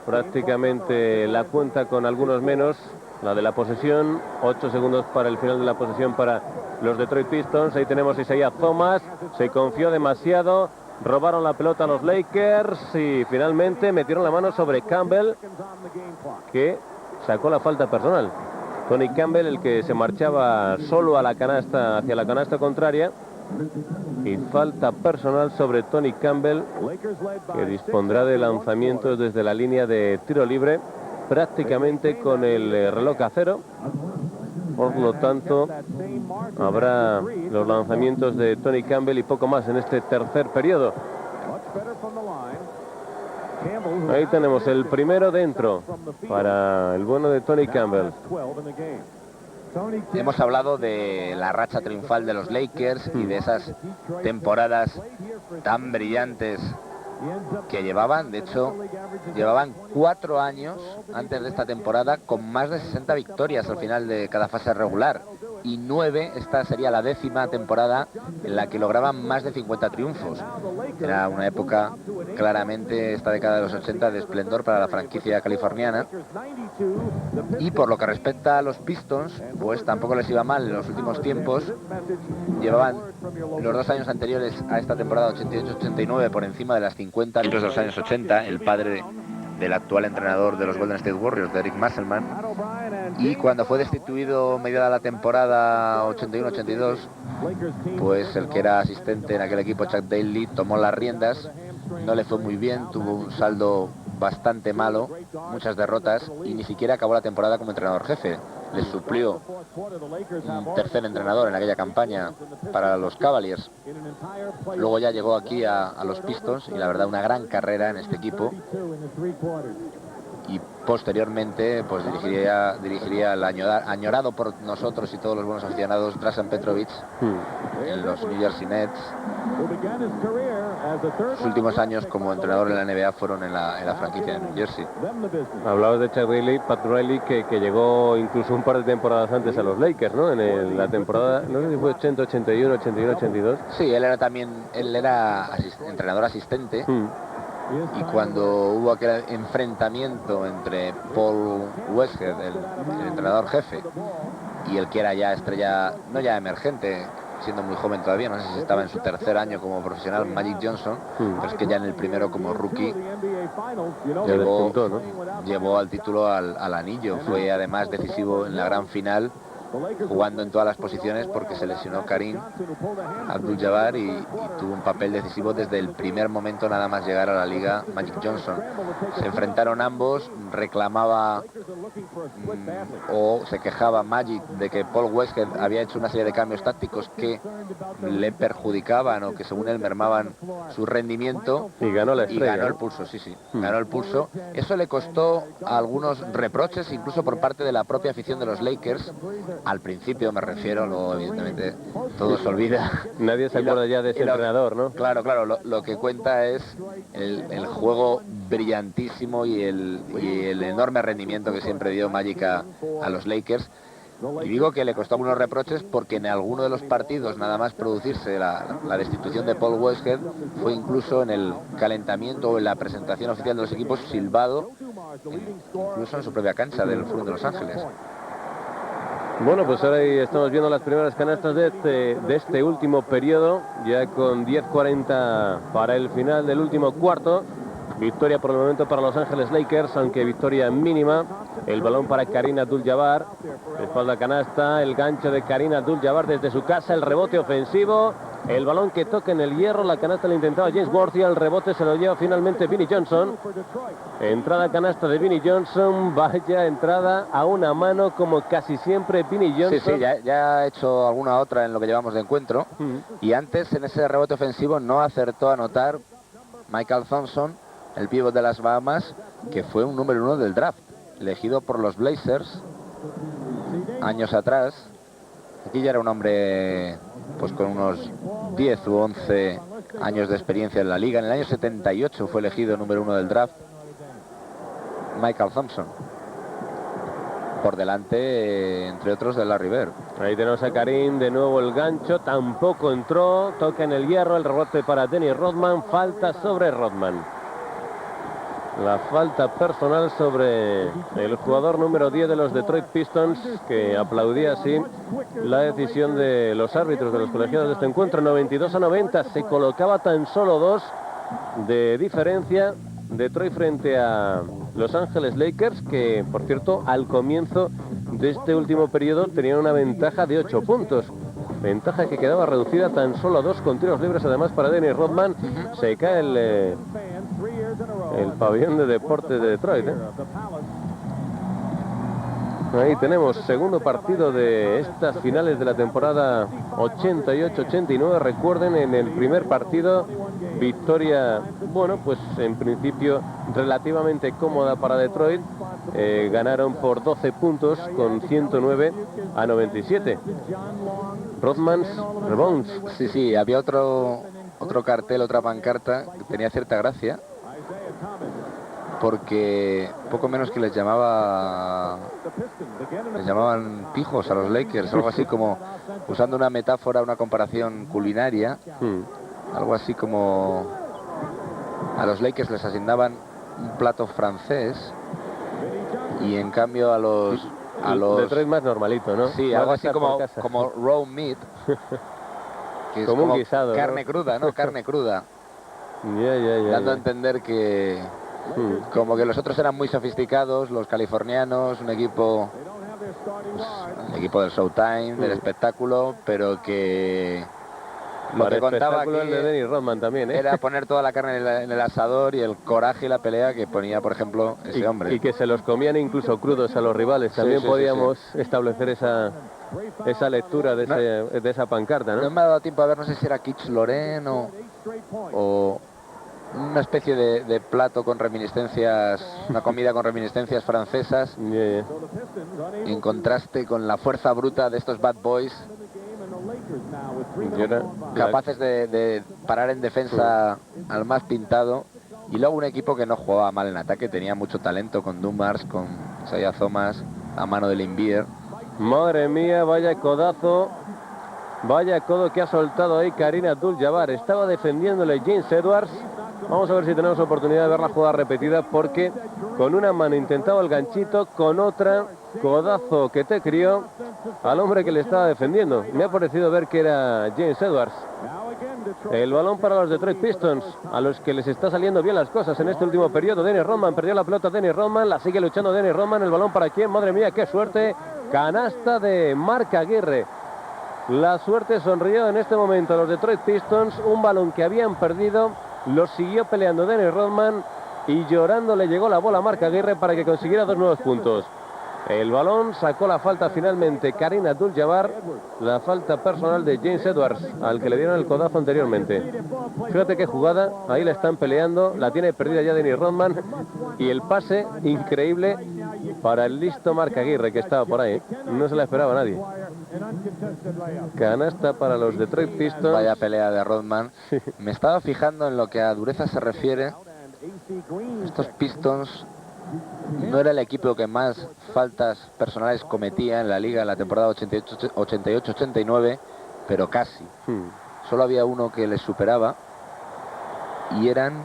Prácticamente la cuenta con algunos menos, la de la posesión. 8 segundos para el final de la posesión para los Detroit Pistons. Ahí tenemos a Isaiah Thomas. Se confió demasiado. Robaron la pelota a los Lakers y finalmente metieron la mano sobre Campbell, que sacó la falta personal. Tony Campbell, el que se marchaba solo a la canasta, hacia la canasta contraria. Y falta personal sobre Tony Campbell, que dispondrá de lanzamientos desde la línea de tiro libre, prácticamente con el reloj a cero. Por lo tanto, habrá los lanzamientos de Tony Campbell y poco más en este tercer periodo. Ahí tenemos el primero dentro para el bueno de Tony Campbell. Hemos hablado de la racha triunfal de los Lakers y de esas temporadas tan brillantes que llevaban. De hecho, llevaban 4 años antes de esta temporada con más de 60 victorias al final de cada fase regular. Y 9, esta sería la 10ª temporada en la que lograban más de 50 triunfos. Era una época, claramente, esta década de los 80, de esplendor para la franquicia californiana. Y por lo que respecta a los Pistons, pues tampoco les iba mal en los últimos tiempos. Llevaban los 2 años anteriores a esta temporada 88-89 por encima de las 50 de los años 80, el padre del actual entrenador de los Golden State Warriors, de Eric Musselman. Y cuando fue destituido mediada la temporada 81-82, pues el que era asistente en aquel equipo, Chuck Daly, tomó las riendas. No le fue muy bien, tuvo un saldo bastante malo, muchas derrotas, y ni siquiera acabó la temporada como entrenador jefe. Le suplió un tercer entrenador en aquella campaña para los Cavaliers. Luego ya llegó aquí a los Pistons y la verdad una gran carrera en este equipo. Y posteriormente pues dirigiría el añorado por nosotros y todos los buenos aficionados Drazen Petrovic en los New Jersey Nets. Sus últimos años como entrenador en la NBA fueron en la franquicia de New Jersey. Hablabas de Chuck Daly, Pat Riley, que llegó incluso un par de temporadas antes a los Lakers, ¿no? En la temporada, no sé si fue 80, 81, 81, 82. Sí, él era entrenador asistente. Y cuando hubo aquel enfrentamiento entre Paul Westhead, el entrenador jefe, y el que era ya estrella, no ya emergente, siendo muy joven todavía, no sé si estaba en su tercer año como profesional, Magic Johnson, pero es que ya en el primero como rookie llevó al título al anillo. Fue además decisivo en la gran final, jugando en todas las posiciones porque se lesionó Kareem Abdul-Jabbar y tuvo un papel decisivo desde el primer momento nada más llegar a la liga Magic Johnson. Se enfrentaron ambos, reclamaba o se quejaba Magic de que Paul Westhead había hecho una serie de cambios tácticos que le perjudicaban o que según él mermaban su rendimiento, y ganó la estrella, y ganó el pulso, ganó el pulso. Eso le costó algunos reproches incluso por parte de la propia afición de los Lakers. Al principio me refiero, luego evidentemente todo se olvida. Nadie se acuerda ya de ese entrenador, ¿no? Claro, lo que cuenta es el juego brillantísimo y el enorme rendimiento que siempre dio Magic a los Lakers. Y digo que le costó algunos reproches porque en alguno de los partidos, nada más producirse la destitución de Paul Westhead, fue incluso en el calentamiento o en la presentación oficial de los equipos silbado, incluso en su propia cancha del Forum de Los Ángeles. Bueno, pues ahora ahí estamos viendo las primeras canastas de este último periodo, ya con 10:40 para el final del último cuarto. Victoria por el momento para Los Ángeles Lakers, aunque victoria mínima. El balón para Kareem Abdul-Jabbar, espalda canasta, el gancho de Kareem Abdul-Jabbar desde su casa, el rebote ofensivo El balón que toca en el hierro, la canasta la intentaba James Worthy, al rebote se lo lleva finalmente Vinnie Johnson. Entrada canasta de Vinnie Johnson, vaya entrada a una mano como casi siempre Vinnie Johnson. Sí, ya ha hecho alguna otra en lo que llevamos de encuentro. Y antes en ese rebote ofensivo no acertó a anotar Michael Thompson, el pívot de las Bahamas, que fue un número 1 del draft, elegido por los Blazers años atrás. Aquí ya era un hombre pues con unos 10 u 11 años de experiencia en la liga. En el año 78 fue elegido número 1 del draft Michael Thompson, por delante, entre otros, de Larry Bird. Ahí tenemos a Karim, de nuevo el gancho, tampoco entró, toca en el hierro, el rebote para Dennis Rodman, falta sobre Rodman. La falta personal sobre el jugador número 10 de los Detroit Pistons, que aplaudía así la decisión de los árbitros de los colegiados de este encuentro. 92-90, se colocaba tan solo 2 de diferencia Detroit frente a Los Ángeles Lakers, que por cierto al comienzo de este último periodo tenían una ventaja de 8 puntos. Ventaja que quedaba reducida tan solo a 2 con tiros libres, además para Dennis Rodman. Se cae el pabellón de deportes de Detroit, Ahí tenemos segundo partido de estas finales de la temporada 88-89. Recuerden, en el primer partido, victoria, bueno, pues en principio relativamente cómoda para Detroit. Ganaron por 12 puntos con 109-97. Rodman's Rebounds. Sí, había otro cartel, otra pancarta que tenía cierta gracia, porque poco menos que les llamaban pijos a los Lakers, algo así como, usando una metáfora, una comparación culinaria, algo así como a los Lakers les asignaban un plato francés y en cambio a los Detroit más normalito, ¿no? Sí, algo así como raw meat, que es como un guisado, carne, ¿no? Cruda, ¿no? Carne cruda. Dando a entender que como que los otros eran muy sofisticados, los californianos, un equipo del Showtime, del espectáculo, pero que lo que contaba aquí el de Dennis Rodman también, era poner toda la carne en el asador, y el coraje y la pelea que ponía, por ejemplo, ese hombre. Y que se los comían incluso crudos a los rivales. También podíamos establecer esa lectura de esa pancarta, ¿no? No me ha dado tiempo a ver, no sé si era Kitsch Loren o una especie de plato con reminiscencias, una comida con reminiscencias francesas, en contraste con la fuerza bruta de estos bad boys, capaces de parar en defensa al más pintado. Y luego un equipo que no jugaba mal en ataque, tenía mucho talento, con Dumars, con Isaiah Thomas, a mano de Limbier. Madre mía, vaya codazo, vaya codo que ha soltado ahí Kareem Abdul-Jabbar. Estaba defendiéndole James Edwards. Vamos a ver si tenemos oportunidad de ver la jugada repetida, porque con una mano intentaba el ganchito, con otra, codazo que te crió al hombre que le estaba defendiendo. Me ha parecido ver que era James Edwards. El balón para los Detroit Pistons, a los que les está saliendo bien las cosas en este último periodo. Dennis Rodman perdió la pelota, Dennis Rodman, la sigue luchando Dennis Rodman. El balón para quién, madre mía, qué suerte. Canasta de Mark Aguirre. La suerte sonrió en este momento a los Detroit Pistons. Un balón que habían perdido, lo siguió peleando Dennis Rodman, y llorando le llegó la bola a Mark Aguirre para que consiguiera 2 nuevos puntos. El balón sacó la falta finalmente Kareem Abdul-Jabbar, la falta personal de James Edwards, al que le dieron el codazo anteriormente. Fíjate qué jugada, ahí la están peleando, la tiene perdida ya Dennis Rodman, y el pase increíble para el listo Mark Aguirre, que estaba por ahí, no se la esperaba nadie. Canasta para los Detroit Pistons. Vaya pelea de Rodman. Me estaba fijando en lo que a dureza se refiere. Estos Pistons no era el equipo que más faltas personales cometía en la liga en la temporada 88-89, pero casi. Solo había uno que les superaba, y eran...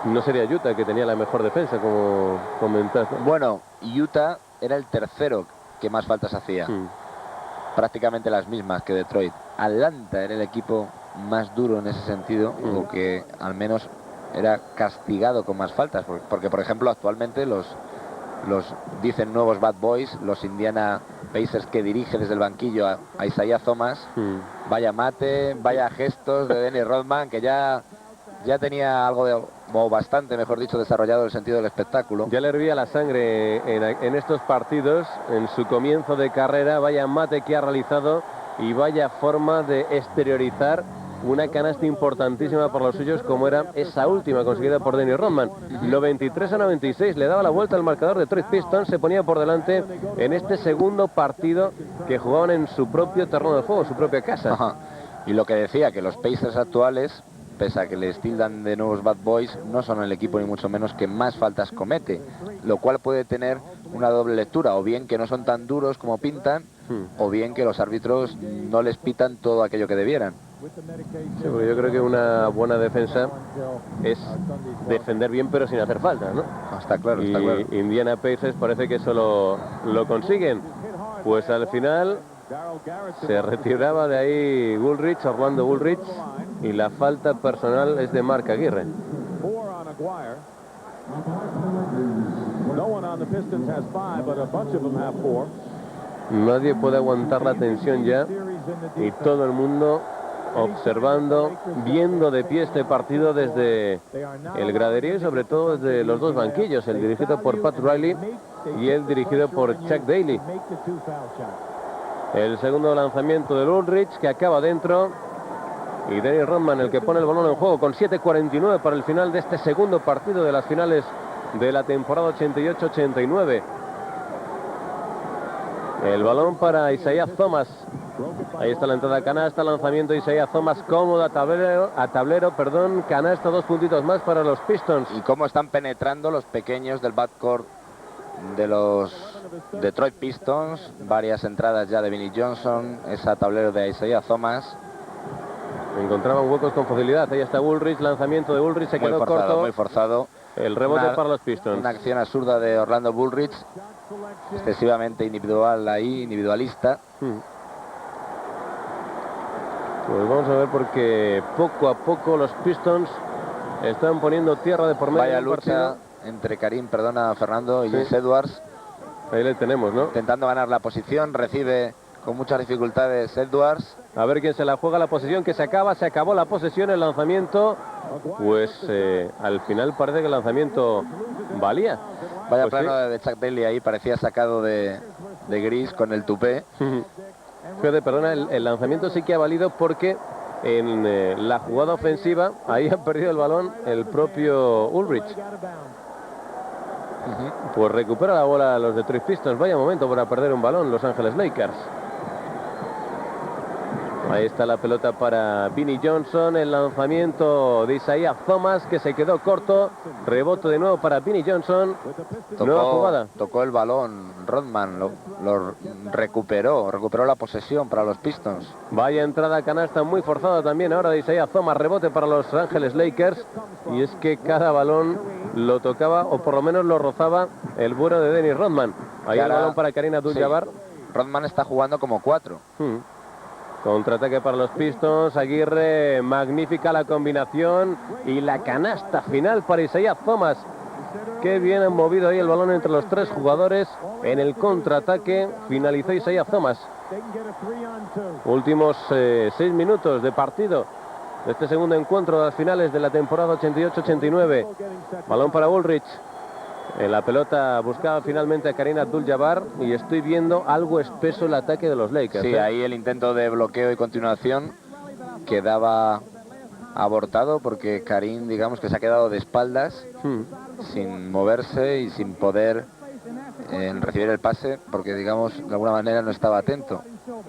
No sería Utah, que tenía la mejor defensa, como comentaste. Bueno, Utah era el tercero que más faltas hacía. Prácticamente las mismas que Detroit. Atlanta era el equipo más duro en ese sentido, o que al menos era castigado con más faltas, porque por ejemplo actualmente los los dicen nuevos Bad Boys, los Indiana Pacers, que dirige desde el banquillo a Isaiah Thomas. Vaya mate, vaya gestos de Dennis Rodman, que ya tenía algo o bastante, mejor dicho, desarrollado el sentido del espectáculo. Ya le hervía la sangre en estos partidos, en su comienzo de carrera. Vaya mate que ha realizado y vaya forma de exteriorizar una canasta importantísima por los suyos, como era esa última conseguida por Dennis Rodman. 93-96, le daba la vuelta al marcador de Detroit Pistons, se ponía por delante en este segundo partido que jugaban en su propio terreno de juego, su propia casa. Ajá. Y lo que decía, que los Pacers actuales, pese a que les tildan de nuevos Bad Boys, no son el equipo ni mucho menos que más faltas comete, lo cual puede tener una doble lectura, o bien que no son tan duros como pintan, o bien que los árbitros no les pitan todo aquello que debieran. Sí, porque yo creo que una buena defensa es defender bien pero sin hacer falta, ¿no? Está claro, y está claro. Indiana Pacers parece que eso lo consiguen. Pues al final se retiraba de ahí Woolrich, Orlando Woolrich, y la falta personal es de Mark Aguirre. Nadie puede aguantar la tensión ya y todo el mundo observando, viendo de pie este partido desde el graderío y sobre todo desde los dos banquillos, el dirigido por Pat Riley y el dirigido por Chuck Daly. El segundo lanzamiento de Woolrich, que acaba dentro, y Dennis Rodman el que pone el balón en juego con 7:49 para el final de este segundo partido de las finales de la temporada 88-89. El balón para Isaiah Thomas. Ahí está la entrada a canasta, lanzamiento de Isaiah Thomas cómodo a tablero, canasta, 2 puntitos más para los Pistons. Y cómo están penetrando los pequeños del backcourt de los Detroit Pistons. Varias entradas ya de Vinnie Johnson, esa tablero de Isaiah Thomas. Encontraban huecos con facilidad. Ahí está Woolrich, lanzamiento de Woolrich, se quedó corto. Muy forzado. El rebote para los Pistons. Una acción absurda de Orlando Woolrich, excesivamente individualista. Pues vamos a ver, porque poco a poco los Pistons están poniendo tierra de por medio. Vaya lucha entre Fernando y James Edwards. Ahí le tenemos, ¿no? Intentando ganar la posición, recibe con muchas dificultades Edwards. A ver quién se la juega, la posesión que se acabó la posesión, el lanzamiento. Pues al final parece que el lanzamiento valía. Vaya pues plano de Chuck Daly ahí, parecía sacado de gris con el tupé. Fíjate, perdona, el lanzamiento sí que ha valido porque en la jugada ofensiva ahí ha perdido el balón el propio Woolrich. Pues recupera la bola los Detroit Pistons. Vaya momento para perder un balón Los Ángeles Lakers. Ahí está la pelota para Vinnie Johnson, el lanzamiento de Isaiah Thomas que se quedó corto, rebote de nuevo para Vinnie Johnson. Nueva jugada. Tocó el balón Rodman, lo recuperó la posesión para los Pistons. Vaya entrada a canasta muy forzada también ahora de Isaiah Thomas, rebote para Los Ángeles Lakers, y es que cada balón lo tocaba o por lo menos lo rozaba el bueno de Dennis Rodman. Ahí el balón para Kareem Abdul-Jabbar. Sí. Rodman está jugando como 4. Contraataque para los Pistons, Aguirre, magnífica la combinación y la canasta final para Isaiah Thomas. Qué bien han movido ahí el balón entre los 3 jugadores en el contraataque. Finalizó Isaiah Thomas. Últimos 6 minutos de partido de este segundo encuentro de las finales de la temporada 88-89. Balón para Woolrich. En la pelota buscaba finalmente a Kareem Abdul-Jabbar y estoy viendo algo espeso el ataque de los Lakers. Sí, ahí el intento de bloqueo y continuación quedaba abortado porque Kareem, digamos que se ha quedado de espaldas, sin moverse y sin poder recibir el pase porque, digamos, de alguna manera no estaba atento.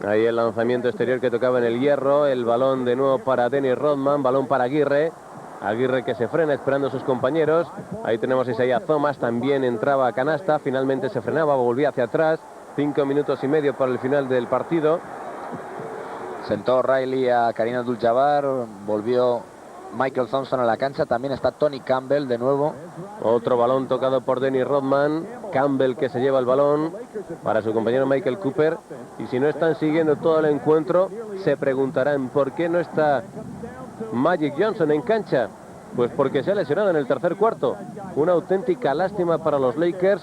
Ahí el lanzamiento exterior que tocaba en el hierro, el balón de nuevo para Dennis Rodman, balón para Aguirre. Aguirre que se frena esperando a sus compañeros. Ahí tenemos a Isaiah Thomas, también entraba a canasta, finalmente se frenaba, volvía hacia atrás. 5 minutos y medio para el final del partido. Sentó Riley a Kareem Abdul-Jabbar, volvió Michael Thompson a la cancha, también está Tony Campbell de nuevo. Otro balón tocado por Dennis Rodman, Campbell que se lleva el balón para su compañero Michael Cooper. Y si no están siguiendo todo el encuentro, se preguntarán por qué no está Magic Johnson en cancha. Pues porque se ha lesionado en el tercer cuarto. Una auténtica lástima para los Lakers,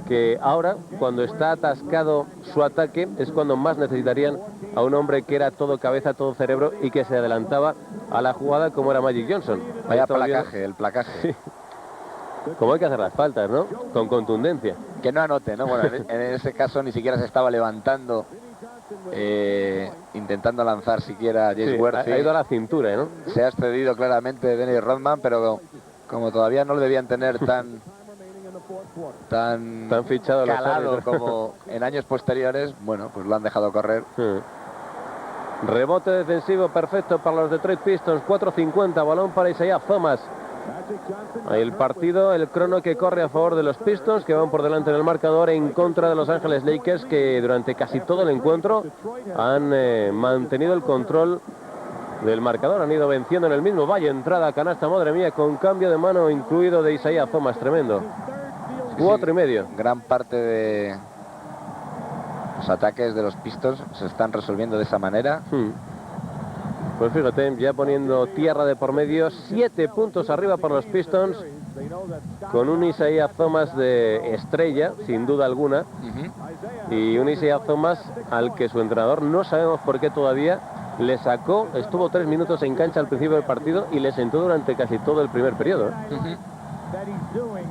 que ahora, cuando está atascado su ataque, es cuando más necesitarían a un hombre que era todo cabeza, todo cerebro y que se adelantaba a la jugada como era Magic Johnson. Vaya placaje, el placaje. Sí. Como hay que hacer las faltas, ¿no? Con contundencia. Que no anote, ¿no? Bueno, en ese caso ni siquiera se estaba levantando, intentando lanzar siquiera a Jace Worthy. Ha ido a la cintura, ¿no? Se ha excedido claramente Dennis Rodman, pero como todavía no lo debían tener tan fichado calado como en años posteriores, bueno, pues lo han dejado correr. Rebote defensivo perfecto para los Detroit Pistons. 4:50, balón para Isaiah Thomas. Ahí el partido, el crono que corre a favor de los Pistons, que van por delante en el marcador, en contra de Los Ángeles Lakers, que durante casi todo el encuentro han mantenido el control del marcador, han ido venciendo en el mismo. Vaya entrada, canasta, madre mía, con cambio de mano incluido de Isaiah Thomas, tremendo. 4,5. Gran parte de los ataques de los Pistons se están resolviendo de esa manera. Pues fíjate, ya poniendo tierra de por medio, 7 puntos arriba por los Pistons, con un Isaiah Thomas de estrella, sin duda alguna, y un Isaiah Thomas al que su entrenador, no sabemos por qué todavía, le sacó, estuvo 3 minutos en cancha al principio del partido y le sentó durante casi todo el primer periodo.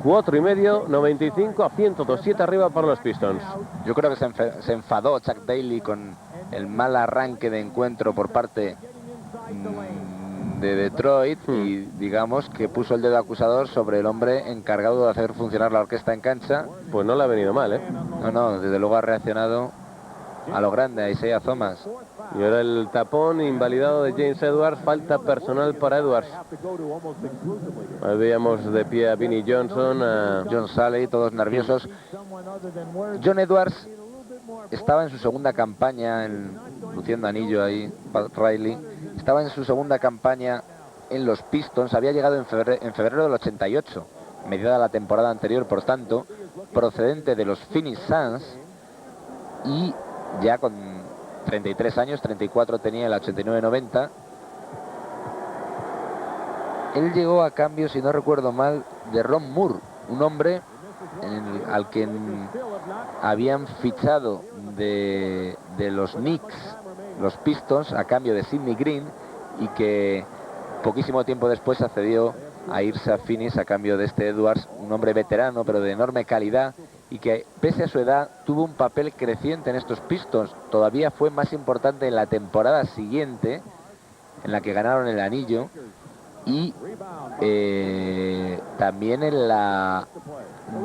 4,5, 95 a 102, 7 arriba para los Pistons. Yo creo que se enfadó Chuck Daly con el mal arranque de encuentro por parte de Detroit y digamos que puso el dedo acusador sobre el hombre encargado de hacer funcionar la orquesta en cancha. Pues no le ha venido mal, ¿eh? No, desde luego ha reaccionado a lo grande, a Isaiah Thomas. Y ahora el tapón invalidado de James Edwards, falta personal para Edwards. Ahí veíamos de pie a Vinnie Johnson, a John Salley, todos nerviosos. John Edwards estaba en su segunda campaña, luciendo anillo ahí, Pat Riley. Estaba en su segunda campaña en los Pistons, había llegado en febrero del 88, mediada la temporada anterior, por tanto, procedente de los Phoenix Suns, y ya con 33 años, 34 tenía el 89-90. Él llegó a cambio, si no recuerdo mal, de Ron Moore, un hombre al que habían fichado de los Knicks, los Pistons, a cambio de Sidney Green, y que poquísimo tiempo después accedió a irse a Phoenix a cambio de este Edwards, un hombre veterano pero de enorme calidad, y que pese a su edad tuvo un papel creciente en estos Pistons. Todavía fue más importante en la temporada siguiente, en la que ganaron el anillo, y también en la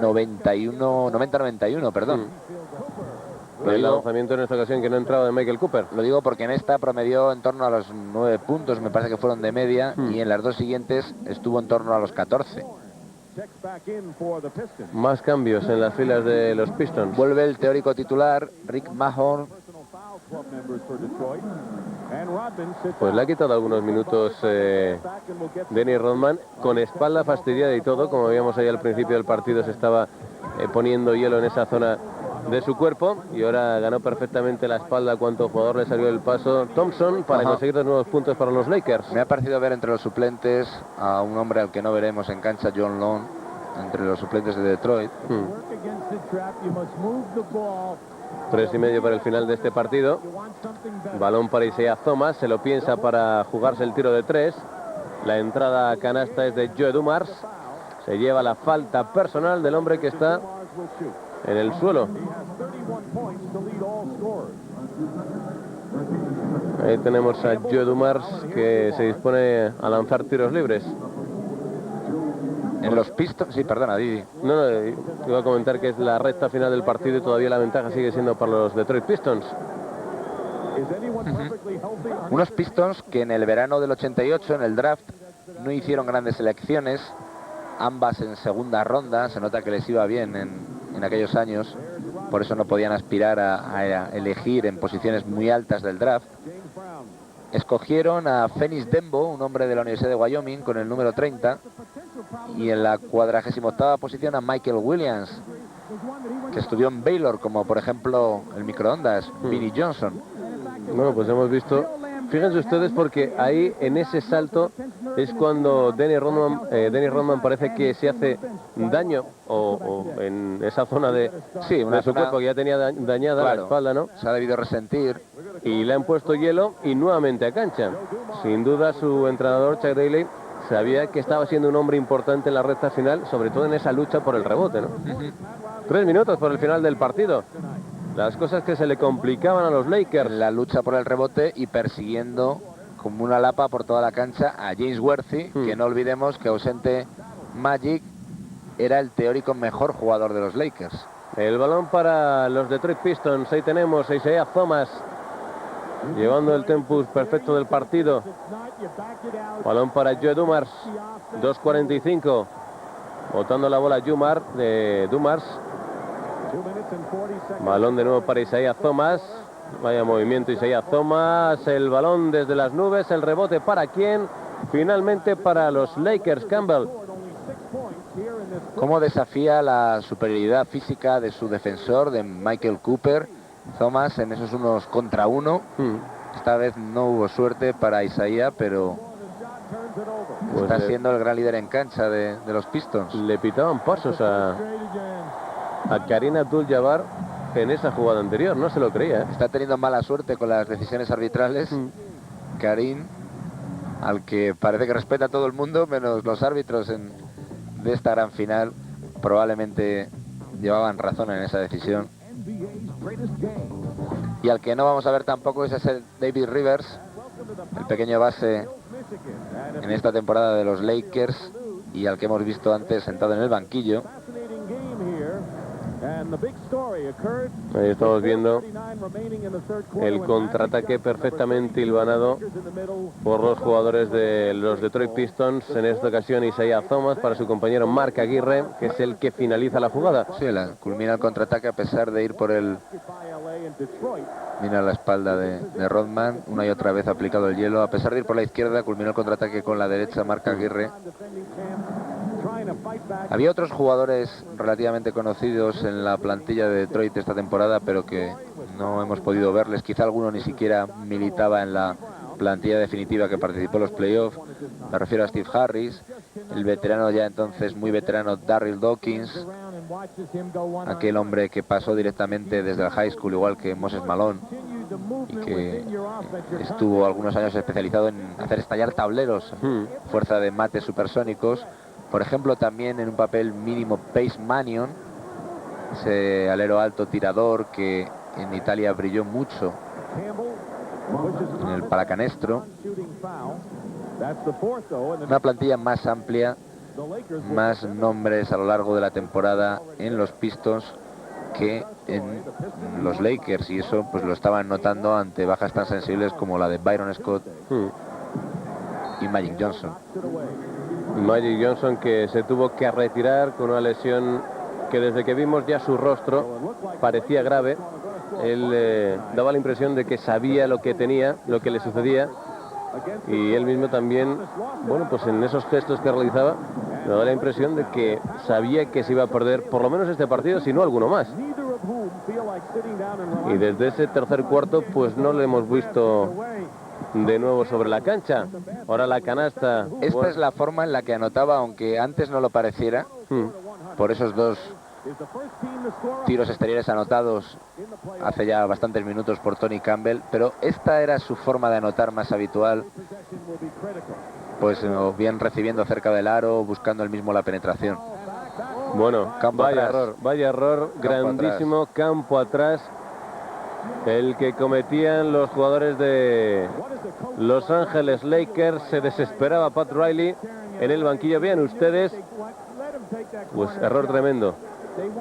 90-91, perdón. El lanzamiento en esta ocasión que no ha entrado de Michael Cooper. Lo digo porque en esta promedió en torno a los 9 puntos, me parece que fueron de media, y en las dos siguientes estuvo en torno a los 14. Más cambios en las filas de los Pistons. Vuelve el teórico titular, Rick Mahorn. Pues le ha quitado algunos minutos Dennis Rodman, con espalda fastidiada y todo, como veíamos ahí al principio del partido, se estaba poniendo hielo en esa zona de su cuerpo, y ahora ganó perfectamente la espalda cuanto jugador le salió el paso Thompson para conseguir 2 nuevos puntos para los Lakers. Me ha parecido ver entre los suplentes a un hombre al que no veremos en cancha, John Long, entre los suplentes de Detroit. 3,5 para el final de este partido. Balón para Isaiah Thomas, se lo piensa para jugarse el tiro de 3. La entrada a canasta es de Joe Dumars. Se lleva la falta personal del hombre que está en el suelo. Ahí tenemos a Joe Dumars, que se dispone a lanzar tiros libres. En los Pistons, sí, perdona, Didi. No, iba a comentar que es la recta final del partido y todavía la ventaja sigue siendo para los Detroit Pistons. Unos Pistons que en el verano del 88, en el draft, no hicieron grandes selecciones, ambas en segunda ronda. Se nota que les iba bien en aquellos años, por eso no podían aspirar a elegir en posiciones muy altas del draft. Escogieron a Phoenix Dembo, un hombre de la Universidad de Wyoming, con el número 30, y en la 48ª posición a Michael Williams, que estudió en Baylor, como por ejemplo el microondas, Vinnie Johnson. Bueno, pues hemos visto Fíjense ustedes, porque ahí en ese salto es cuando Dennis Rodman parece que se hace daño o en esa zona de, Sí, una de su zona, cuerpo que ya tenía dañada claro, la espalda, ¿no? se ha debido resentir. Y le han puesto hielo y nuevamente a cancha. Sin duda su entrenador Chuck Daly sabía que estaba siendo un hombre importante en la recta final, sobre todo en esa lucha por el rebote, ¿no? 3 minutos por el final del partido. Las cosas que se le complicaban a los Lakers. La lucha por el rebote y persiguiendo como una lapa por toda la cancha a James Worthy, que no olvidemos que ausente Magic era el teórico mejor jugador de los Lakers. El balón para los Detroit Pistons. Ahí tenemos a Isaiah Thomas llevando el tempus perfecto del partido. Balón para Joe Dumars. 2:45. Botando la bola de Dumars. Balón de nuevo para Isaiah Thomas. Vaya movimiento Isaiah Thomas. El balón desde las nubes. El rebote para quién. Finalmente para los Lakers. Campbell. Cómo desafía la superioridad física de su defensor, de Michael Cooper. Thomas en esos unos contra uno. Esta vez no hubo suerte para Isaiah, pero pues está siendo el gran líder en cancha de los Pistons. Le pitaban pasos a Kareem Abdul-Jabbar en esa jugada anterior, no se lo creía, ¿eh? Está teniendo mala suerte con las decisiones arbitrales. Kareem, al que parece que respeta a todo el mundo, menos los árbitros de esta gran final, probablemente llevaban razón en esa decisión. Y al que no vamos a ver tampoco es ese David Rivers, el pequeño base en esta temporada de los Lakers, y al que hemos visto antes sentado en el banquillo. Ahí estamos viendo el contraataque perfectamente hilvanado por los jugadores de los Detroit Pistons. En esta ocasión Isaiah Thomas para su compañero Mark Aguirre, que es el que finaliza la jugada. Sí, culmina el contraataque a pesar de ir por el... Mira la espalda de Rodman, una y otra vez aplicado el hielo. A pesar de ir por la izquierda, culminó el contraataque con la derecha Mark Aguirre. Había otros jugadores relativamente conocidos en la plantilla de Detroit esta temporada, pero que no hemos podido verles. Quizá alguno ni siquiera militaba en la plantilla definitiva que participó en los playoffs. Me refiero a Steve Harris, el veterano ya entonces muy veterano Darryl Dawkins, aquel hombre que pasó directamente desde el high school igual que Moses Malone y que estuvo algunos años especializado en hacer estallar tableros a fuerza de mates supersónicos. Por ejemplo, también en un papel mínimo Pace Mannion, ese alero alto tirador que en Italia brilló mucho en el paracanestro. Una plantilla más amplia, más nombres a lo largo de la temporada en los Pistons que en los Lakers, y eso pues lo estaban notando ante bajas tan sensibles como la de Byron Scott y Magic Johnson. Magic Johnson, que se tuvo que retirar con una lesión que desde que vimos ya su rostro parecía grave. Él daba la impresión de que sabía lo que tenía, lo que le sucedía, y él mismo también, bueno, pues en esos gestos que realizaba, me daba la impresión de que sabía que se iba a perder por lo menos este partido, si no alguno más. Y desde ese tercer cuarto pues no lo hemos visto de nuevo sobre la cancha. Ahora la canasta. Esta es la forma en la que anotaba, aunque antes no lo pareciera, por esos dos tiros exteriores anotados hace ya bastantes minutos por Tony Campbell, pero esta era su forma de anotar más habitual, pues bien recibiendo cerca del aro, buscando él mismo la penetración. Bueno, vaya error grandísimo, campo atrás, el que cometían los jugadores de Los Ángeles Lakers. Se desesperaba Pat Riley en el banquillo. Vean ustedes, pues error tremendo.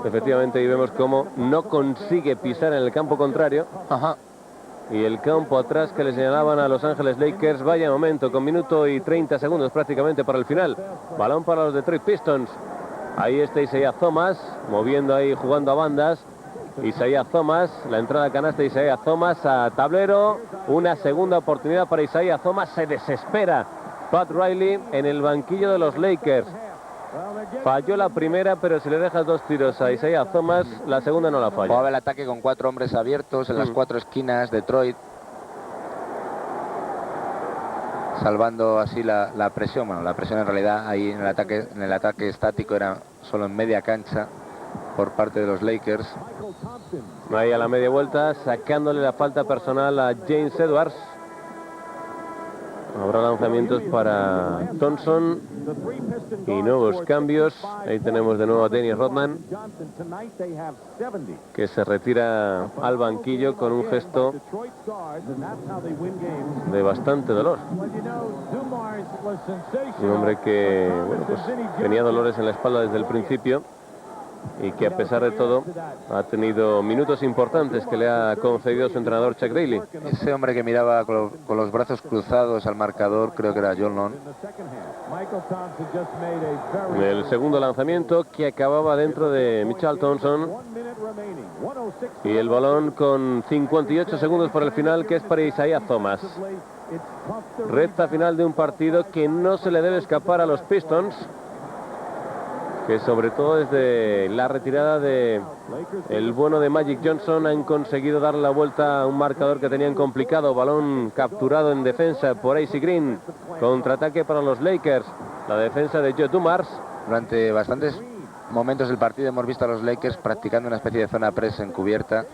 Efectivamente, y vemos cómo no consigue pisar en el campo contrario. Y el campo atrás que le señalaban a Los Ángeles Lakers. Vaya momento, con minuto y 30 segundos prácticamente para el final. Balón para los Detroit Pistons. Ahí está Isaiah Thomas, moviendo ahí, jugando a bandas. Isaiah Thomas, la entrada a canasta de Isaiah Thomas a tablero. Una segunda oportunidad para Isaiah Thomas. Se desespera Pat Riley en el banquillo de los Lakers. Falló la primera, pero si le dejas dos tiros a Isaiah Thomas, la segunda no la falla. Jugaba el ataque con 4 hombres abiertos en las 4 esquinas. Detroit salvando así la presión. Bueno, la presión en realidad ahí en el ataque estático era solo en media cancha por parte de los Lakers. Ahí a la media vuelta, sacándole la falta personal a James Edwards. Habrá lanzamientos para Thompson y nuevos cambios. Ahí tenemos de nuevo a Dennis Rodman, que se retira al banquillo con un gesto de bastante dolor. Un hombre que, bueno, pues, tenía dolores en la espalda desde el principio y que a pesar de todo ha tenido minutos importantes que le ha concedido su entrenador Chuck Daly. Ese hombre que miraba con los brazos cruzados al marcador, creo que era John Long. En el segundo lanzamiento, que acababa dentro de Mitchell Thompson, y el balón con 58 segundos por el final, que es para Isaiah Thomas. Recta final de un partido que no se le debe escapar a los Pistons, que sobre todo desde la retirada de el bueno de Magic Johnson han conseguido dar la vuelta a un marcador que tenían complicado. Balón capturado en defensa por AC Green. Contraataque para los Lakers. La defensa de Joe Dumars. Durante bastantes momentos del partido hemos visto a los Lakers practicando una especie de zona press encubierta.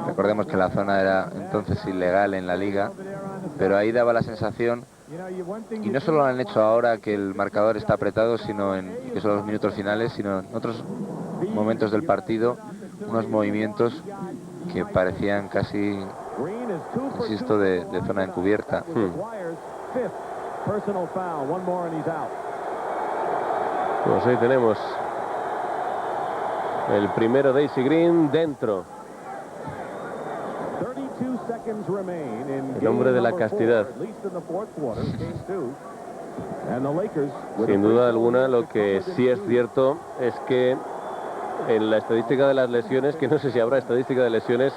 Recordemos que la zona era entonces ilegal en la liga, pero ahí daba la sensación, y no solo lo han hecho ahora que el marcador está apretado, sino que son los minutos finales, sino en otros momentos del partido, unos movimientos que parecían casi, insisto, de zona encubierta. Pues ahí tenemos el primero de AC Green dentro. El hombre de la castidad. Sin duda alguna, lo que sí es cierto es que en la estadística de las lesiones, que no sé si habrá estadística de lesiones,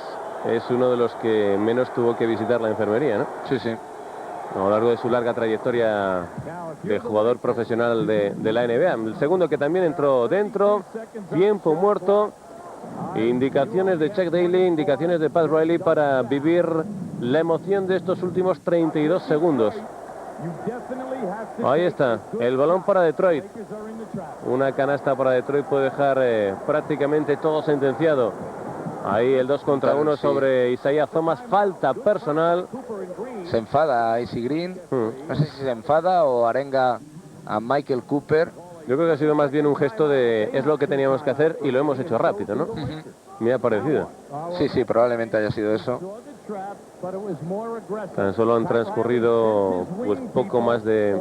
es uno de los que menos tuvo que visitar la enfermería, ¿no? Sí, sí. A lo largo de su larga trayectoria de jugador profesional de la NBA. El segundo, que también entró dentro, tiempo muerto. Indicaciones de Chuck Daly, indicaciones de Pat Riley para vivir la emoción de estos últimos 32 segundos. Ahí está, el balón para Detroit. Una canasta para Detroit puede dejar prácticamente todo sentenciado. Ahí el 2 contra 1 sobre Isaiah Thomas. Falta personal. Se enfada AC Green. No sé si se enfada o arenga a Michael Cooper. Yo creo que ha sido más bien un gesto de es lo que teníamos que hacer y lo hemos hecho rápido, ¿no? Me ha parecido. Sí, sí, probablemente haya sido eso. Tan solo han transcurrido pues poco más de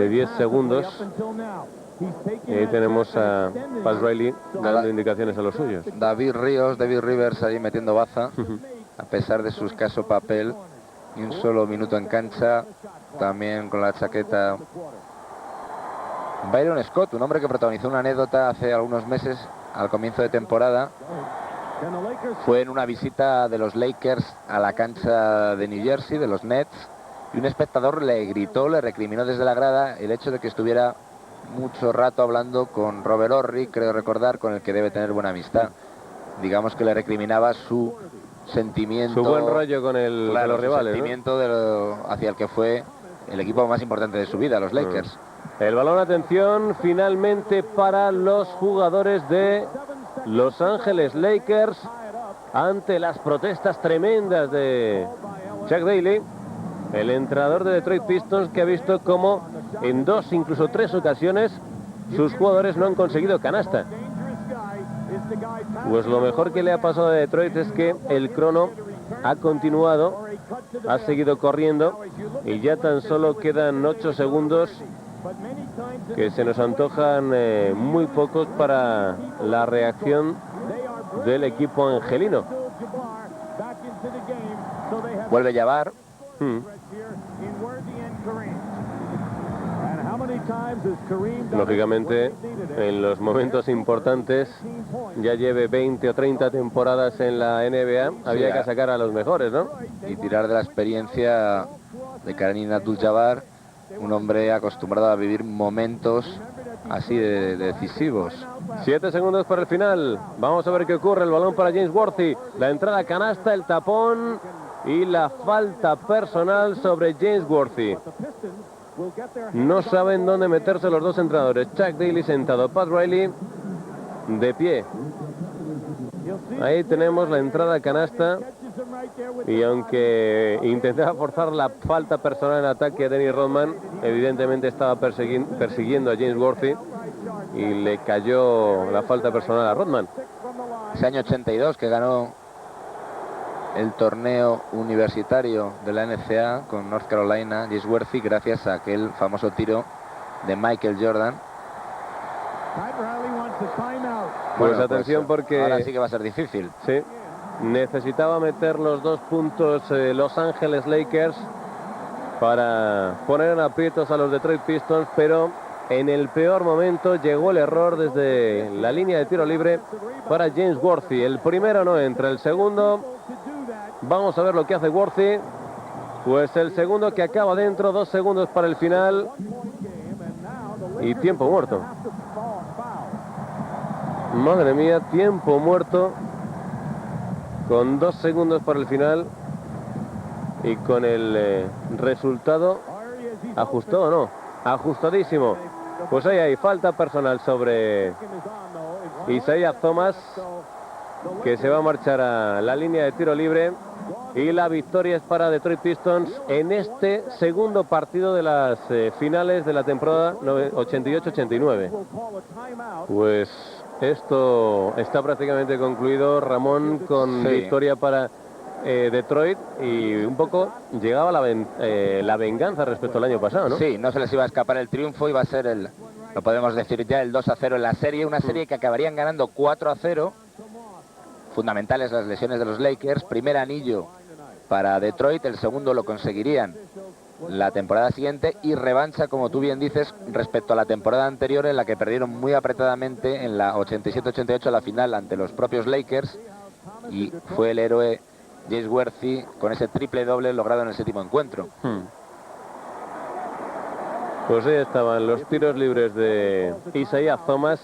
10 segundos. Y ahí tenemos a Pat Riley dando indicaciones a los suyos. David Rivers ahí metiendo baza, a pesar de su escaso papel y un solo minuto en cancha, también con la chaqueta. Byron Scott, un hombre que protagonizó una anécdota hace algunos meses, al comienzo de temporada. Fue en una visita de los Lakers a la cancha de New Jersey, de los Nets, y un espectador le gritó, le recriminó desde la grada el hecho de que estuviera mucho rato hablando con Robert Horry, creo recordar, con el que debe tener buena amistad. Digamos que le recriminaba su sentimiento, su buen rollo con los rivales, sentimiento, ¿no? Hacia el que fue el equipo más importante de su vida, los Lakers. El balón, atención, finalmente para los jugadores de Los Ángeles Lakers ante las protestas tremendas de Chuck Daly, el entrenador de Detroit Pistons, que ha visto cómo en 2, incluso 3 ocasiones sus jugadores no han conseguido canasta. Pues lo mejor que le ha pasado a Detroit es que el crono ha continuado, ha seguido corriendo y ya tan solo quedan 8 segundos que se nos antojan muy pocos para la reacción del equipo angelino. Vuelve Jabbar. Lógicamente, en los momentos importantes, ya lleve 20 o 30 temporadas en la NBA, había que sacar a los mejores, ¿no? Y tirar de la experiencia de Kareem Abdul-Jabbar, un hombre acostumbrado a vivir momentos así de decisivos. 7 segundos para el final. Vamos a ver qué ocurre. El balón para James Worthy. La entrada canasta, el tapón. y la falta personal sobre James Worthy. No saben dónde meterse los dos entrenadores. Chuck Daly sentado, Pat Riley de pie. Ahí tenemos la entrada a canasta. Y aunque intentaba forzar la falta personal en ataque a Dennis Rodman, evidentemente estaba persiguiendo a James Worthy y le cayó la falta personal a Rodman. Ese año 82 que ganó el torneo universitario de la NCAA con North Carolina, James Worthy, gracias a aquel famoso tiro de Michael Jordan. Pues atención, porque ahora sí que va a ser difícil. Sí, necesitaba meter los 2 puntos Los Ángeles Lakers para poner en aprietos a los Detroit Pistons, pero en el peor momento llegó el error desde la línea de tiro libre para James Worthy. El primero no entra, el segundo, vamos a ver lo que hace Worthy. Pues el segundo que acaba dentro, 2 segundos para el final y tiempo muerto. Madre mía, tiempo muerto con 2 segundos para el final y con el resultado ajustado, ¿no? Ajustadísimo. Pues ahí hay falta personal sobre Isaiah Thomas, que se va a marchar a la línea de tiro libre, y la victoria es para Detroit Pistons en este segundo partido de las finales de la temporada 88-89. Pues esto está prácticamente concluido, Ramón, con victoria para Detroit, y un poco llegaba la venganza respecto al año pasado, ¿no? Sí, no se les iba a escapar el triunfo, iba a ser lo podemos decir ya, el 2-0 en la serie, una serie que acabarían ganando 4-0. Fundamentales las lesiones de los Lakers, primer anillo para Detroit, el segundo lo conseguirían la temporada siguiente, y revancha, como tú bien dices, respecto a la temporada anterior, en la que perdieron muy apretadamente en la 87-88 la final ante los propios Lakers, y fue el héroe James Worthy con ese triple doble logrado en el séptimo encuentro. Pues ahí estaban los tiros libres de Isaiah Thomas.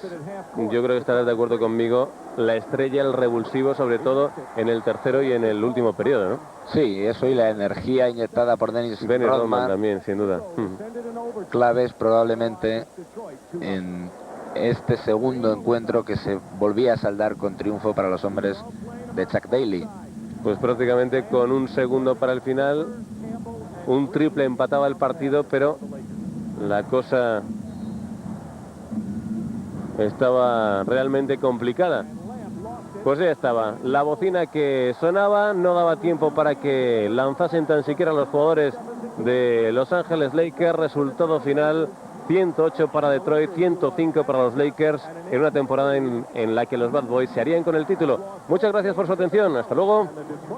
Yo creo que estarás de acuerdo conmigo, la estrella, el revulsivo, sobre todo en el tercero y en el último periodo, ¿no? Sí, eso, y la energía inyectada por Dennis Rodman también, sin duda. Claves probablemente en este segundo encuentro, que se volvía a saldar con triunfo para los hombres de Chuck Daly. Pues prácticamente con 1 segundo para el final, un triple empataba el partido, pero la cosa estaba realmente complicada. Pues ya estaba, la bocina que sonaba, no daba tiempo para que lanzasen tan siquiera los jugadores de Los Ángeles Lakers. Resultado final, 108 para Detroit, 105 para los Lakers, en una temporada en la que los Bad Boys se harían con el título. Muchas gracias por su atención, hasta luego.